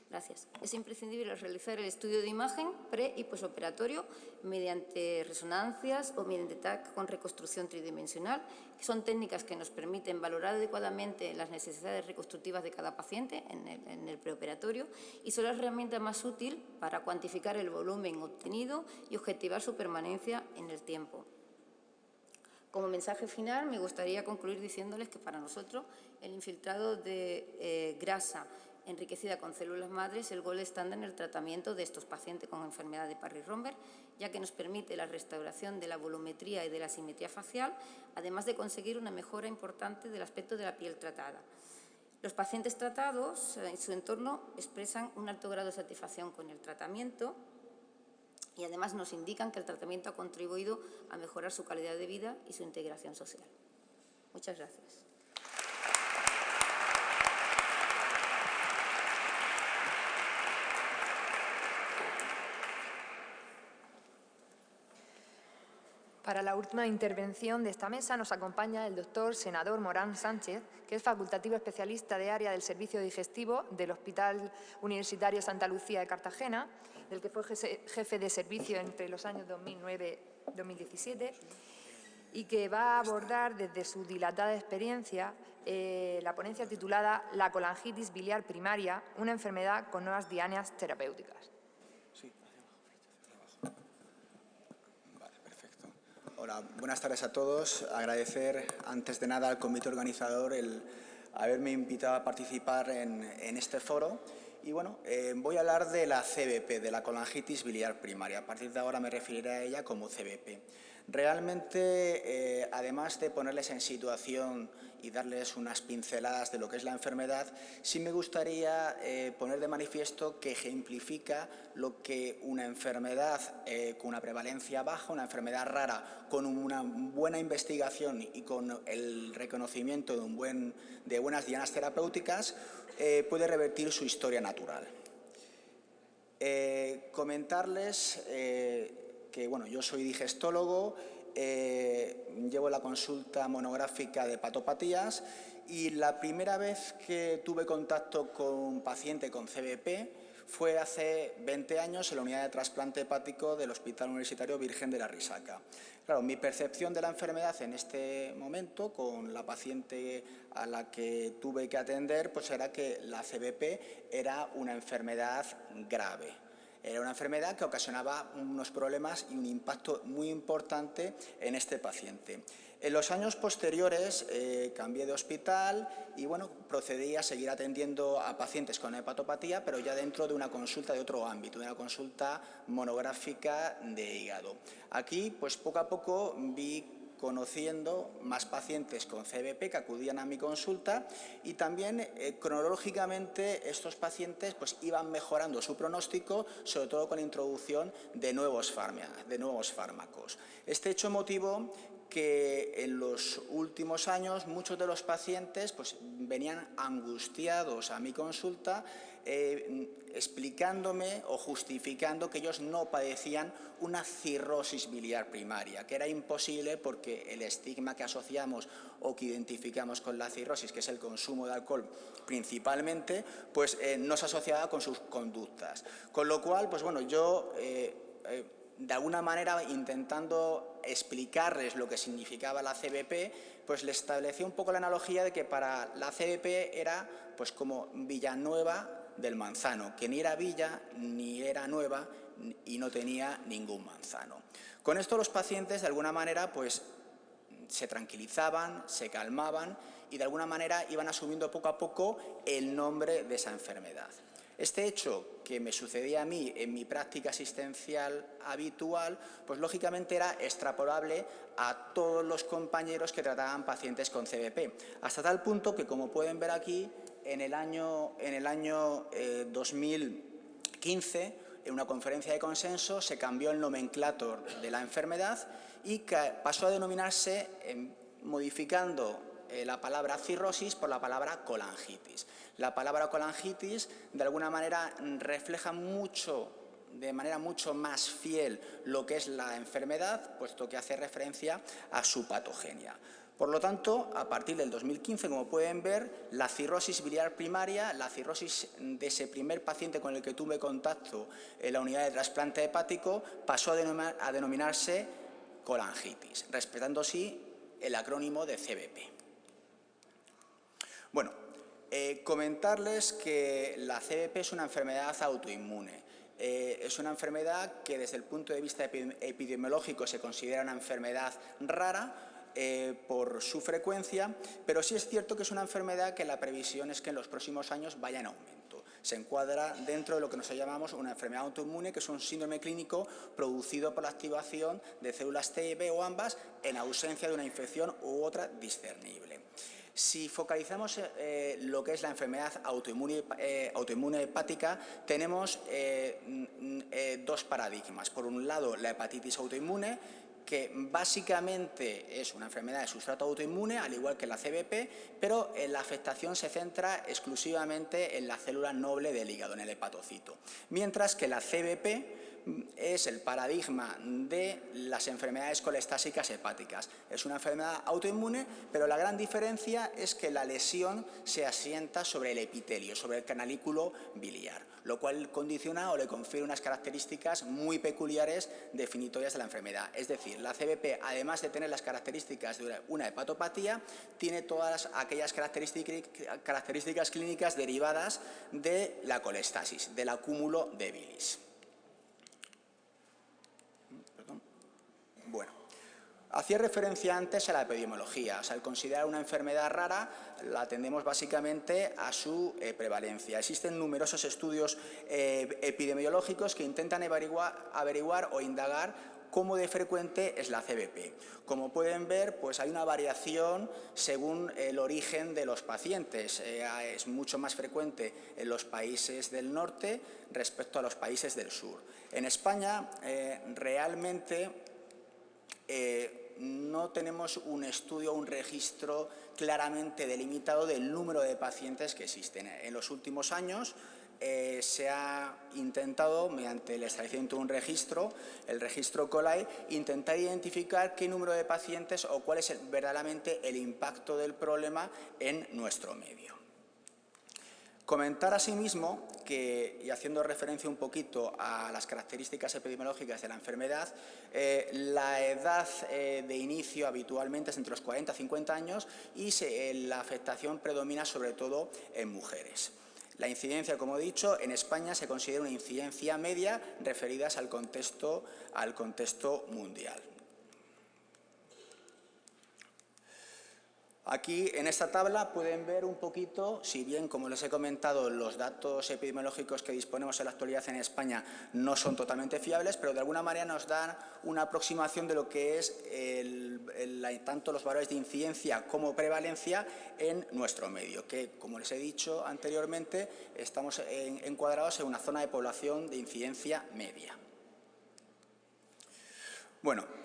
Gracias. Es imprescindible realizar el estudio de imagen pre- y posoperatorio mediante resonancias o mediante TAC con reconstrucción tridimensional, que son técnicas que nos permiten valorar adecuadamente las necesidades reconstructivas de cada paciente en el preoperatorio, y son la herramienta más útil para cuantificar el volumen obtenido y objetivar su permanencia en el tiempo. Como mensaje final, me gustaría concluir diciéndoles que para nosotros el infiltrado de grasa enriquecida con células madre es el gold estándar en el tratamiento de estos pacientes con enfermedad de Parry-Romberg, ya que nos permite la restauración de la volumetría y de la simetría facial, además de conseguir una mejora importante del aspecto de la piel tratada. Los pacientes tratados en su entorno expresan un alto grado de satisfacción con el tratamiento y además nos indican que el tratamiento ha contribuido a mejorar su calidad de vida y su integración social. Muchas gracias. Para la última intervención de esta mesa nos acompaña el doctor senador Morán Sánchez, que es facultativo especialista de área del servicio digestivo del Hospital Universitario Santa Lucía de Cartagena, del que fue jefe de servicio entre los años 2009-2017, y que va a abordar desde su dilatada experiencia la ponencia titulada La colangitis biliar primaria, una enfermedad con nuevas dianas terapéuticas. Hola, buenas tardes a todos. Agradecer antes de nada al comité organizador el haberme invitado a participar en este foro. Y bueno, voy a hablar de la CBP, de la colangitis biliar primaria. A partir de ahora me referiré a ella como CBP. Realmente, además de ponerles en situación y darles unas pinceladas de lo que es la enfermedad, sí me gustaría poner de manifiesto que ejemplifica lo que una enfermedad con una prevalencia baja, una enfermedad rara, con una buena investigación y con el reconocimiento de buenas dianas terapéuticas, puede revertir su historia natural. Comentarles que bueno, yo soy digestólogo, llevo la consulta monográfica de hepatopatías y la primera vez que tuve contacto con un paciente con CBP fue hace 20 años en la unidad de trasplante hepático del Hospital Universitario Virgen de la Risaca. Claro, mi percepción de la enfermedad en este momento, con la paciente a la que tuve que atender, pues era que la CBP era una enfermedad grave. Era una enfermedad que ocasionaba unos problemas y un impacto muy importante en este paciente. En los años posteriores cambié de hospital y bueno, procedí a seguir atendiendo a pacientes con hepatopatía, pero ya dentro de una consulta de otro ámbito, de una consulta monográfica de hígado. Aquí, pues poco a poco vi conociendo más pacientes con CBP que acudían a mi consulta y también cronológicamente estos pacientes pues, iban mejorando su pronóstico, sobre todo con la introducción de nuevos fármacos. Este hecho motivó que en los últimos años muchos de los pacientes pues, venían angustiados a mi consulta explicándome o justificando que ellos no padecían una cirrosis biliar primaria, que era imposible porque el estigma que asociamos o que identificamos con la cirrosis, que es el consumo de alcohol principalmente, pues no se asociaba con sus conductas. Con lo cual, pues bueno, yo de alguna manera intentando explicarles lo que significaba la CBP, pues les establecí un poco la analogía de que para la CBP era pues como Villanueva del manzano, que ni era villa ni era nueva y no tenía ningún manzano. Con esto los pacientes de alguna manera pues se tranquilizaban, se calmaban y de alguna manera iban asumiendo poco a poco el nombre de esa enfermedad. Este hecho que me sucedía a mí en mi práctica asistencial habitual, pues lógicamente era extrapolable a todos los compañeros que trataban pacientes con CBP, hasta tal punto que, como pueden ver aquí, en el año 2015, en una conferencia de consenso, se cambió el nomenclator de la enfermedad y pasó a denominarse, modificando la palabra cirrosis por la palabra colangitis. La palabra colangitis, de alguna manera, refleja de manera mucho más fiel lo que es la enfermedad, puesto que hace referencia a su patogenia. Por lo tanto, a partir del 2015, como pueden ver, la cirrosis biliar primaria, la cirrosis de ese primer paciente con el que tuve contacto en la unidad de trasplante hepático, pasó a denominarse colangitis, respetando así el acrónimo de CBP. Bueno, comentarles que la CBP es una enfermedad autoinmune. Es una enfermedad que desde el punto de vista epidemiológico se considera una enfermedad rara por su frecuencia, pero sí es cierto que es una enfermedad que la previsión es que en los próximos años vaya en aumento. Se encuadra dentro de lo que nosotros llamamos una enfermedad autoinmune, que es un síndrome clínico producido por la activación de células T y B o ambas en ausencia de una infección u otra discernible. Si focalizamos lo que es la enfermedad autoinmune hepática, tenemos dos paradigmas. Por un lado, la hepatitis autoinmune, que básicamente es una enfermedad de sustrato autoinmune, al igual que la CBP, pero la afectación se centra exclusivamente en la célula noble del hígado, en el hepatocito. Mientras que la CBP es el paradigma de las enfermedades colestásicas hepáticas. Es una enfermedad autoinmune, pero la gran diferencia es que la lesión se asienta sobre el epitelio, sobre el canalículo biliar, lo cual condiciona o le confiere unas características muy peculiares definitorias de la enfermedad. Es decir, la CBP, además de tener las características de una hepatopatía, tiene todas aquellas características clínicas derivadas de la colestasis, del acúmulo de bilis. Bueno, hacía referencia antes a la epidemiología. O sea, al considerar una enfermedad rara, la atendemos básicamente a su prevalencia. Existen numerosos estudios epidemiológicos que intentan averiguar o indagar cómo de frecuente es la CBP. Como pueden ver, pues hay una variación según el origen de los pacientes. Es mucho más frecuente en los países del norte respecto a los países del sur. En España, realmente no tenemos un estudio, un registro claramente delimitado del número de pacientes que existen. En los últimos años se ha intentado, mediante el establecimiento de un registro, el registro COLAI, intentar identificar qué número de pacientes o cuál es verdaderamente el impacto del problema en nuestro medio. Comentar asimismo que, y haciendo referencia un poquito a las características epidemiológicas de la enfermedad, la edad de inicio habitualmente es entre los 40 y 50 años y la afectación predomina sobre todo en mujeres. La incidencia, como he dicho, en España se considera una incidencia media referidas al contexto mundial. Aquí, en esta tabla, pueden ver un poquito, si bien, como les he comentado, los datos epidemiológicos que disponemos en la actualidad en España no son totalmente fiables, pero de alguna manera nos dan una aproximación de lo que es tanto los valores de incidencia como prevalencia en nuestro medio, que, como les he dicho anteriormente, estamos encuadrados en una zona de población de incidencia media. Bueno,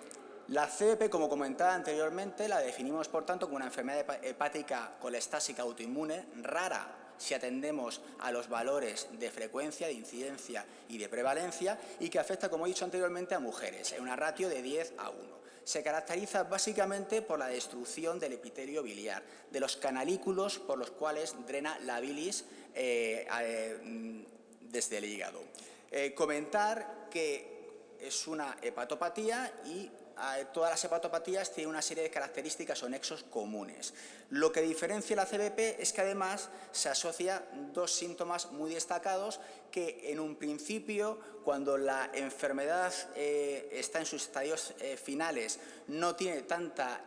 la CBP, como comentaba anteriormente, la definimos, por tanto, como una enfermedad hepática colestásica autoinmune rara si atendemos a los valores de frecuencia, de incidencia y de prevalencia, y que afecta, como he dicho anteriormente, a mujeres, en una ratio de 10 a 1. Se caracteriza básicamente por la destrucción del epitelio biliar, de los canalículos por los cuales drena la bilis desde el hígado. Comentar que es una hepatopatía y todas las hepatopatías tienen una serie de características o nexos comunes. Lo que diferencia la CBP es que además se asocia dos síntomas muy destacados que en un principio, cuando la enfermedad está en sus estadios finales, no tiene tanta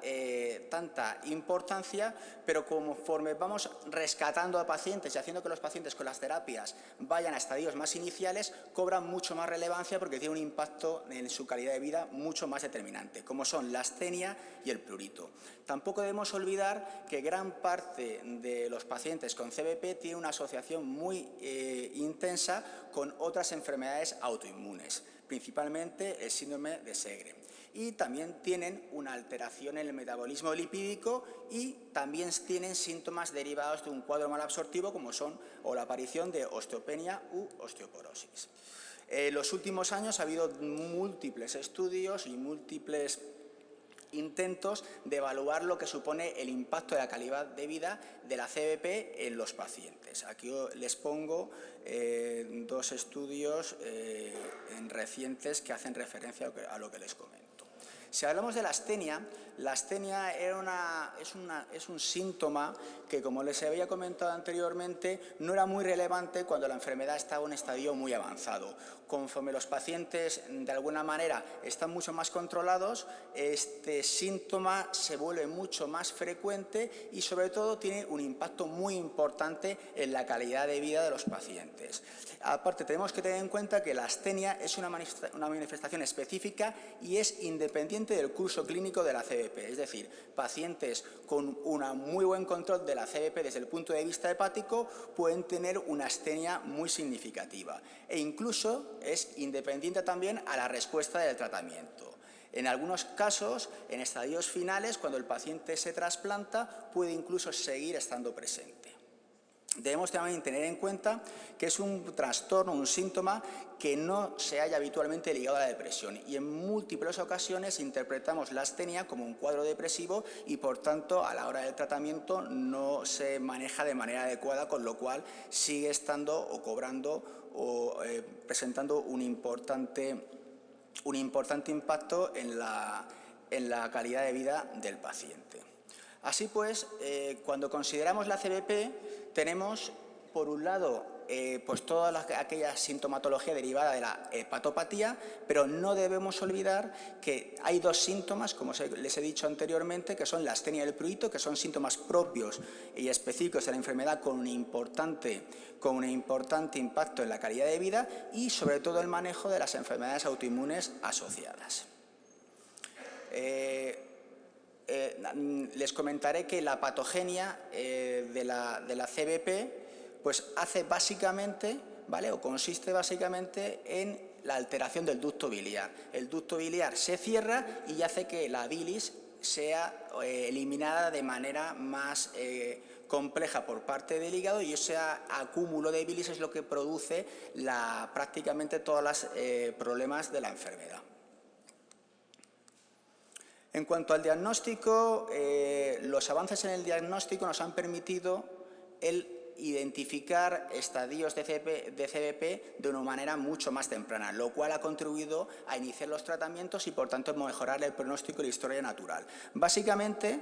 importancia, pero conforme vamos rescatando a pacientes y haciendo que los pacientes con las terapias vayan a estadios más iniciales, cobran mucho más relevancia porque tiene un impacto en su calidad de vida mucho más determinante, como son la astenia y el prurito. Tampoco debemos olvidar que gran parte de los pacientes con CBP tiene una asociación muy intensa con otras enfermedades autoinmunes, principalmente el síndrome de Segre. Y también tienen una alteración en el metabolismo lipídico y también tienen síntomas derivados de un cuadro malabsortivo como son la aparición de osteopenia u osteoporosis. En los últimos años ha habido múltiples estudios y múltiples intentos de evaluar lo que supone el impacto de la calidad de vida de la CBP en los pacientes. Aquí les pongo dos estudios recientes que hacen referencia a lo que les comento. Si hablamos de la astenia es un síntoma que, como les había comentado anteriormente, no era muy relevante cuando la enfermedad estaba en un estadio muy avanzado. Conforme los pacientes, de alguna manera, están mucho más controlados, este síntoma se vuelve mucho más frecuente y, sobre todo, tiene un impacto muy importante en la calidad de vida de los pacientes. Aparte, tenemos que tener en cuenta que la astenia es una manifestación específica y es independiente del curso clínico de la CBP. Es decir, pacientes con un muy buen control de la CBP desde el punto de vista hepático pueden tener una astenia muy significativa e incluso es independiente también a la respuesta del tratamiento. En algunos casos, en estadios finales, cuando el paciente se trasplanta, puede incluso seguir estando presente. Debemos también tener en cuenta que es un trastorno, un síntoma que no se halla habitualmente ligado a la depresión y en múltiples ocasiones interpretamos la astenia como un cuadro depresivo y, por tanto, a la hora del tratamiento no se maneja de manera adecuada, con lo cual sigue estando o cobrando o presentando un importante impacto en la calidad de vida del paciente. Así pues, cuando consideramos la CBP, tenemos, por un lado, pues toda aquella sintomatología derivada de la hepatopatía, pero no debemos olvidar que hay dos síntomas, como les he dicho anteriormente, que son la astenia y el prurito, que son síntomas propios y específicos de la enfermedad con un importante impacto en la calidad de vida y, sobre todo, el manejo de las enfermedades autoinmunes asociadas. Les comentaré que la patogenia de la CBP pues hace básicamente, ¿vale?, o consiste básicamente en la alteración del ducto biliar. El ducto biliar se cierra y hace que la bilis sea eliminada de manera más compleja por parte del hígado, y ese acúmulo de bilis es lo que produce prácticamente todos los problemas de la enfermedad. En cuanto al diagnóstico, los avances en el diagnóstico nos han permitido el identificar estadios de CBP de una manera mucho más temprana, lo cual ha contribuido a iniciar los tratamientos y, por tanto, mejorar el pronóstico y la historia natural. Básicamente,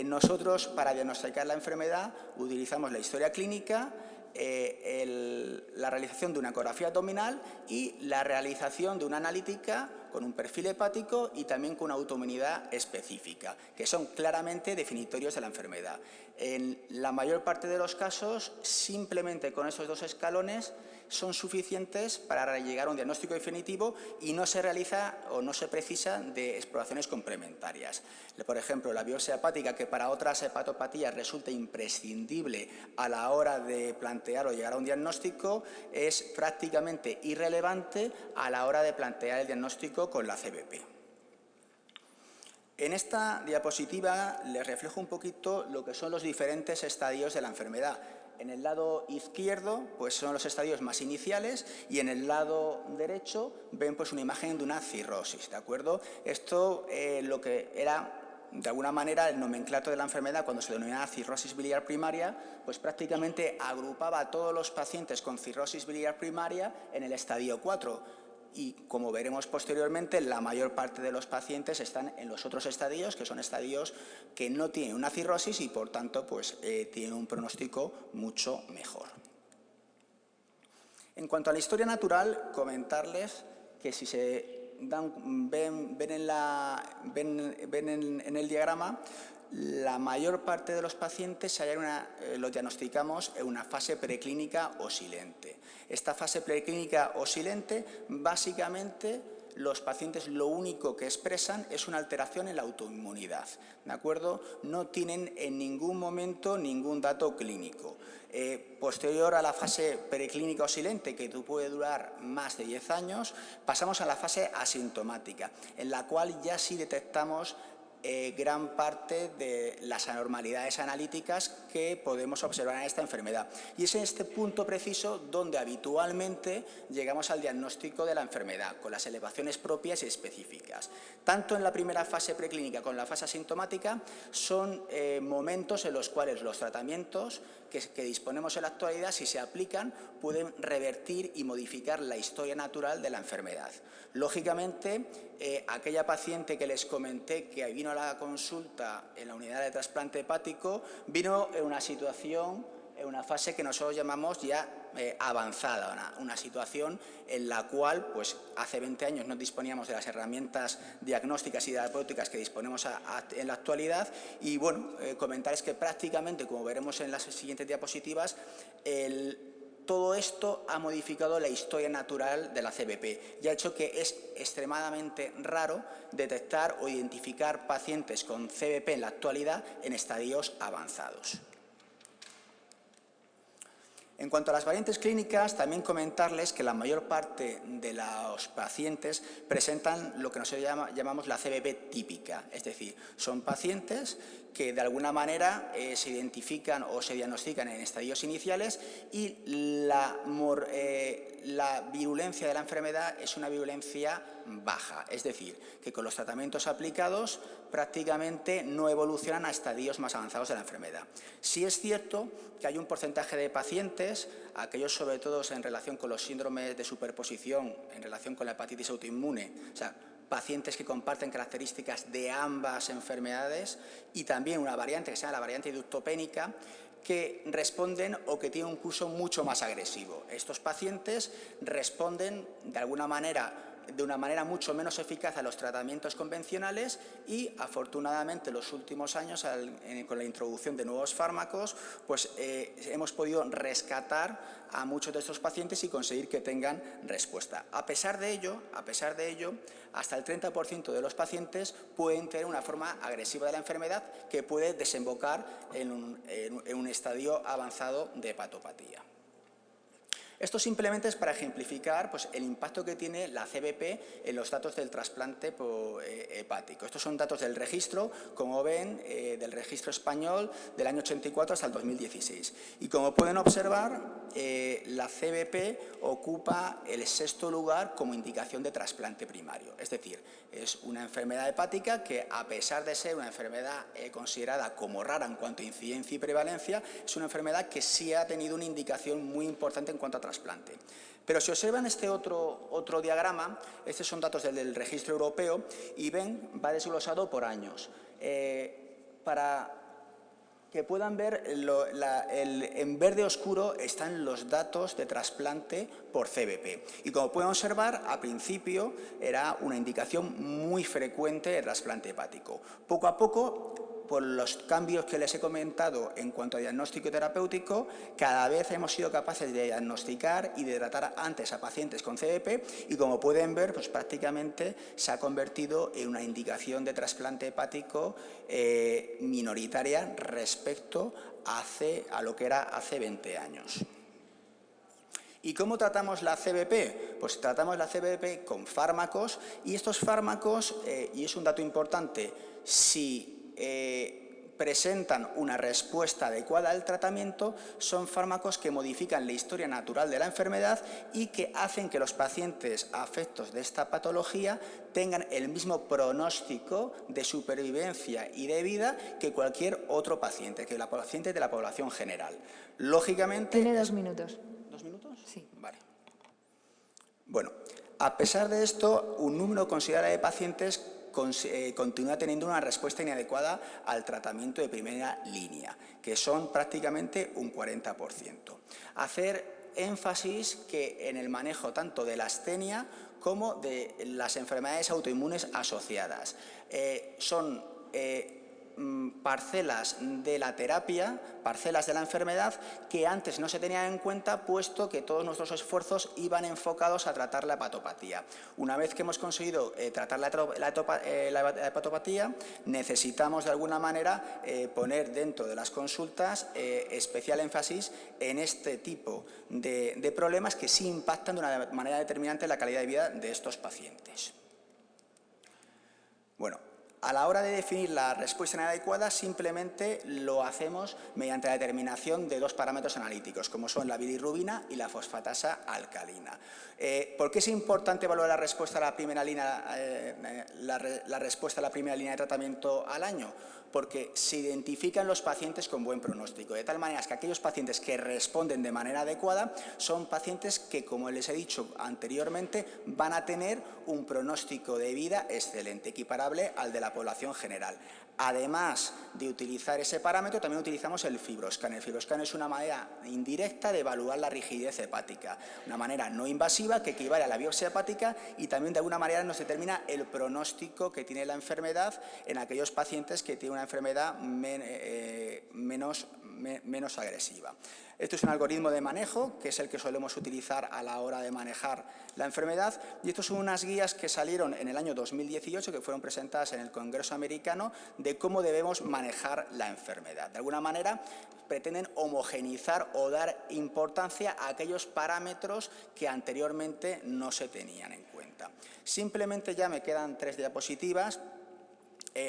nosotros, para diagnosticar la enfermedad, utilizamos la historia clínica, la realización de una ecografía abdominal y la realización de una analítica con un perfil hepático y también con una autoinmunidad específica, que son claramente definitorios de la enfermedad. En la mayor parte de los casos, simplemente con esos dos escalones son suficientes para llegar a un diagnóstico definitivo y no se realiza o no se precisa de exploraciones complementarias. Por ejemplo, la biopsia hepática, que para otras hepatopatías resulta imprescindible a la hora de plantear o llegar a un diagnóstico, es prácticamente irrelevante a la hora de plantear el diagnóstico con la CBP. En esta diapositiva les reflejo un poquito lo que son los diferentes estadios de la enfermedad. En el lado izquierdo pues son los estadios más iniciales y en el lado derecho ven pues una imagen de una cirrosis, ¿de acuerdo? Esto lo que era de alguna manera el nomenclato de la enfermedad cuando se denominaba cirrosis biliar primaria, pues prácticamente agrupaba a todos los pacientes con cirrosis biliar primaria en el estadio 4. Y, como veremos posteriormente, la mayor parte de los pacientes están en los otros estadios, que son estadios que no tienen una cirrosis y, por tanto, pues, tienen un pronóstico mucho mejor. En cuanto a la historia natural, comentarles que si se ven en el diagrama, la mayor parte de los pacientes los diagnosticamos en una fase preclínica o silente. Esta fase preclínica o silente, básicamente, los pacientes lo único que expresan es una alteración en la autoinmunidad, ¿de acuerdo? No tienen en ningún momento ningún dato clínico. Posterior a la fase preclínica o silente, que puede durar más de 10 años, pasamos a la fase asintomática, en la cual ya sí detectamos gran parte de las anormalidades analíticas que podemos observar en esta enfermedad. Y es en este punto preciso donde habitualmente llegamos al diagnóstico de la enfermedad, con las elevaciones propias y específicas. Tanto en la primera fase preclínica como en la fase asintomática son momentos en los cuales los tratamientos que disponemos en la actualidad, si se aplican, pueden revertir y modificar la historia natural de la enfermedad. Lógicamente, aquella paciente que les comenté que vino a la consulta en la unidad de trasplante hepático, vino en una situación, en una fase que nosotros llamamos ya avanzada, una situación en la cual pues, hace 20 años no disponíamos de las herramientas diagnósticas y terapéuticas que disponemos en la actualidad y bueno, comentarles que prácticamente, como veremos en las siguientes diapositivas, todo esto ha modificado la historia natural de la CBP y ha hecho que es extremadamente raro detectar o identificar pacientes con CBP en la actualidad en estadios avanzados. En cuanto a las variantes clínicas, también comentarles que la mayor parte de los pacientes presentan lo que nosotros llamamos la CBP típica, es decir, son pacientes que de alguna manera se identifican o se diagnostican en estadios iniciales y la virulencia de la enfermedad es una virulencia baja, es decir, que con los tratamientos aplicados prácticamente no evolucionan a estadios más avanzados de la enfermedad. Sí es cierto que hay un porcentaje de pacientes, aquellos sobre todo en relación con los síndromes de superposición, en relación con la hepatitis autoinmune, o sea, pacientes que comparten características de ambas enfermedades y también una variante que se llama la variante ductopénica, que responden o que tienen un curso mucho más agresivo. Estos pacientes responden de una manera mucho menos eficaz a los tratamientos convencionales y, afortunadamente, en los últimos años, con la introducción de nuevos fármacos, pues hemos podido rescatar a muchos de estos pacientes y conseguir que tengan respuesta. A pesar de ello, hasta el 30% de los pacientes pueden tener una forma agresiva de la enfermedad que puede desembocar en un estadio avanzado de hepatopatía. Esto simplemente es para ejemplificar pues, el impacto que tiene la CBP en los datos del trasplante hepático. Estos son datos del registro, como ven, del registro español del año 84 hasta el 2016. Y como pueden observar, la CBP ocupa el 6º lugar como indicación de trasplante primario. Es decir, es una enfermedad hepática que, a pesar de ser una enfermedad considerada como rara en cuanto a incidencia y prevalencia, es una enfermedad que sí ha tenido una indicación muy importante en cuanto a trasplante. Pero si observan este otro diagrama, estos son datos del registro europeo y ven, va desglosado por años. Para que puedan ver, en verde oscuro están los datos de trasplante por CBP. Y como pueden observar, a principio era una indicación muy frecuente de trasplante hepático. Poco a poco, por los cambios que les he comentado en cuanto a diagnóstico terapéutico, cada vez hemos sido capaces de diagnosticar y de tratar antes a pacientes con CBP y, como pueden ver, pues prácticamente se ha convertido en una indicación de trasplante hepático minoritaria respecto a lo que era hace 20 años. ¿Y cómo tratamos la CBP? Pues tratamos la CBP con fármacos y estos fármacos, y es un dato importante, si presentan una respuesta adecuada al tratamiento, son fármacos que modifican la historia natural de la enfermedad y que hacen que los pacientes afectos de esta patología tengan el mismo pronóstico de supervivencia y de vida que cualquier otro paciente, que la paciente de la población general. Lógicamente... Tiene 2 minutos. ¿2 minutos? Sí. Vale. Bueno, a pesar de esto, un número considerable de pacientes continúa teniendo una respuesta inadecuada al tratamiento de primera línea, que son prácticamente un 40%. Hacer énfasis que en el manejo tanto de la astenia como de las enfermedades autoinmunes asociadas son parcelas de la terapia, parcelas de la enfermedad que antes no se tenían en cuenta, puesto que todos nuestros esfuerzos iban enfocados a tratar la hepatopatía. Una vez que hemos conseguido tratar la hepatopatía, necesitamos de alguna manera poner dentro de las consultas especial énfasis en este tipo de problemas que sí impactan de una manera determinante en la calidad de vida de estos pacientes. Bueno, A la hora de definir la respuesta inadecuada, simplemente lo hacemos mediante la determinación de dos parámetros analíticos, como son la bilirrubina y la fosfatasa alcalina. ¿Por qué es importante evaluar la respuesta a la primera línea, la respuesta a la primera línea de tratamiento al año? Porque se identifican los pacientes con buen pronóstico, de tal manera que aquellos pacientes que responden de manera adecuada son pacientes que, como les he dicho anteriormente, van a tener un pronóstico de vida excelente, equiparable al de la población general. Además de utilizar ese parámetro, también utilizamos el FibroScan. El FibroScan es una manera indirecta de evaluar la rigidez hepática, una manera no invasiva que equivale a la biopsia hepática y también de alguna manera nos determina el pronóstico que tiene la enfermedad en aquellos pacientes que tienen una enfermedad menos agresiva. Esto es un algoritmo de manejo, que es el que solemos utilizar a la hora de manejar la enfermedad, y estas son unas guías que salieron en el año 2018, que fueron presentadas en el Congreso Americano, de cómo debemos manejar la enfermedad. De alguna manera, pretenden homogeneizar o dar importancia a aquellos parámetros que anteriormente no se tenían en cuenta. Simplemente ya me quedan 3 diapositivas.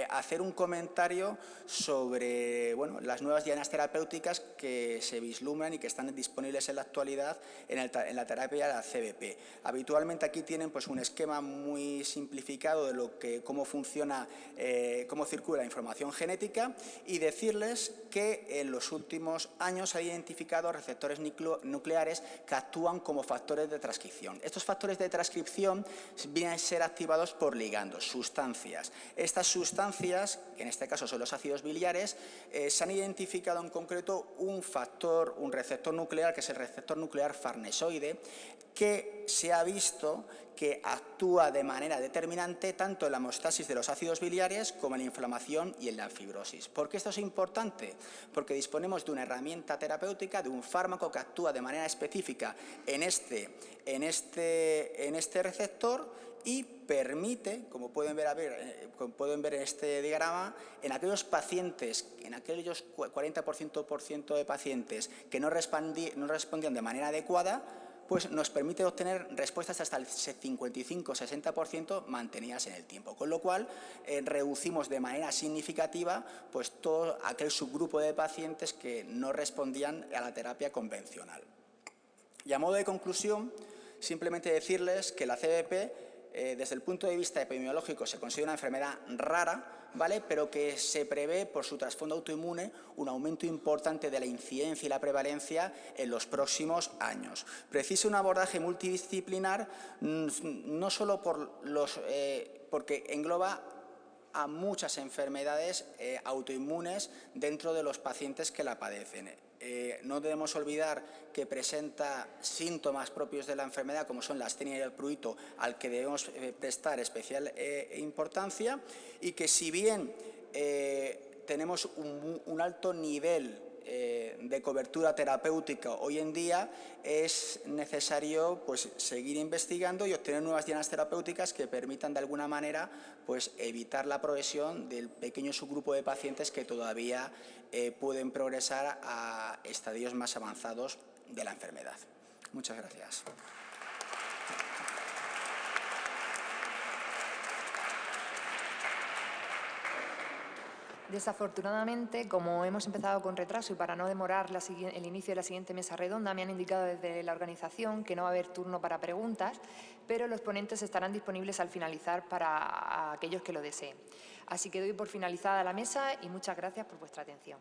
Hacer un comentario sobre las nuevas dianas terapéuticas que se vislumbran y que están disponibles en la actualidad en la terapia de la CBP. Habitualmente aquí tienen un esquema muy simplificado de cómo funciona, cómo circula la información genética, y decirles que en los últimos años se han identificado receptores nucleares que actúan como factores de transcripción. Estos factores de transcripción vienen a ser activados por ligandos, sustancias. Estas sustancias, que en este caso son los ácidos biliares, se han identificado en concreto un receptor nuclear, que es el receptor nuclear farnesoide, que se ha visto que actúa de manera determinante tanto en la homeostasis de los ácidos biliares como en la inflamación y en la fibrosis. ¿Por qué esto es importante? Porque disponemos de una herramienta terapéutica, de un fármaco que actúa de manera específica en este receptor y permite, como pueden ver en este diagrama, en aquellos pacientes, en aquellos 40% de pacientes que no respondían de manera adecuada, pues nos permite obtener respuestas hasta el 55-60% mantenidas en el tiempo, con lo cual reducimos de manera significativa todo aquel subgrupo de pacientes que no respondían a la terapia convencional. Y a modo de conclusión, simplemente decirles que la CBP, desde el punto de vista epidemiológico, se considera una enfermedad rara, ¿vale?, pero que se prevé, por su trasfondo autoinmune, un aumento importante de la incidencia y la prevalencia en los próximos años. Precisa un abordaje multidisciplinar, no solo porque engloba a muchas enfermedades autoinmunes dentro de los pacientes que la padecen. No debemos olvidar que presenta síntomas propios de la enfermedad, como son la astenia y el prurito, al que debemos prestar especial importancia, y que si bien tenemos un alto nivel de cobertura terapéutica hoy en día, es necesario seguir investigando y obtener nuevas dianas terapéuticas que permitan de alguna manera evitar la progresión del pequeño subgrupo de pacientes que todavía pueden progresar a estadios más avanzados de la enfermedad. Muchas gracias. Desafortunadamente, como hemos empezado con retraso y para no demorar el inicio de la siguiente mesa redonda, me han indicado desde la organización que no va a haber turno para preguntas, pero los ponentes estarán disponibles al finalizar para aquellos que lo deseen. Así que doy por finalizada la mesa y muchas gracias por vuestra atención.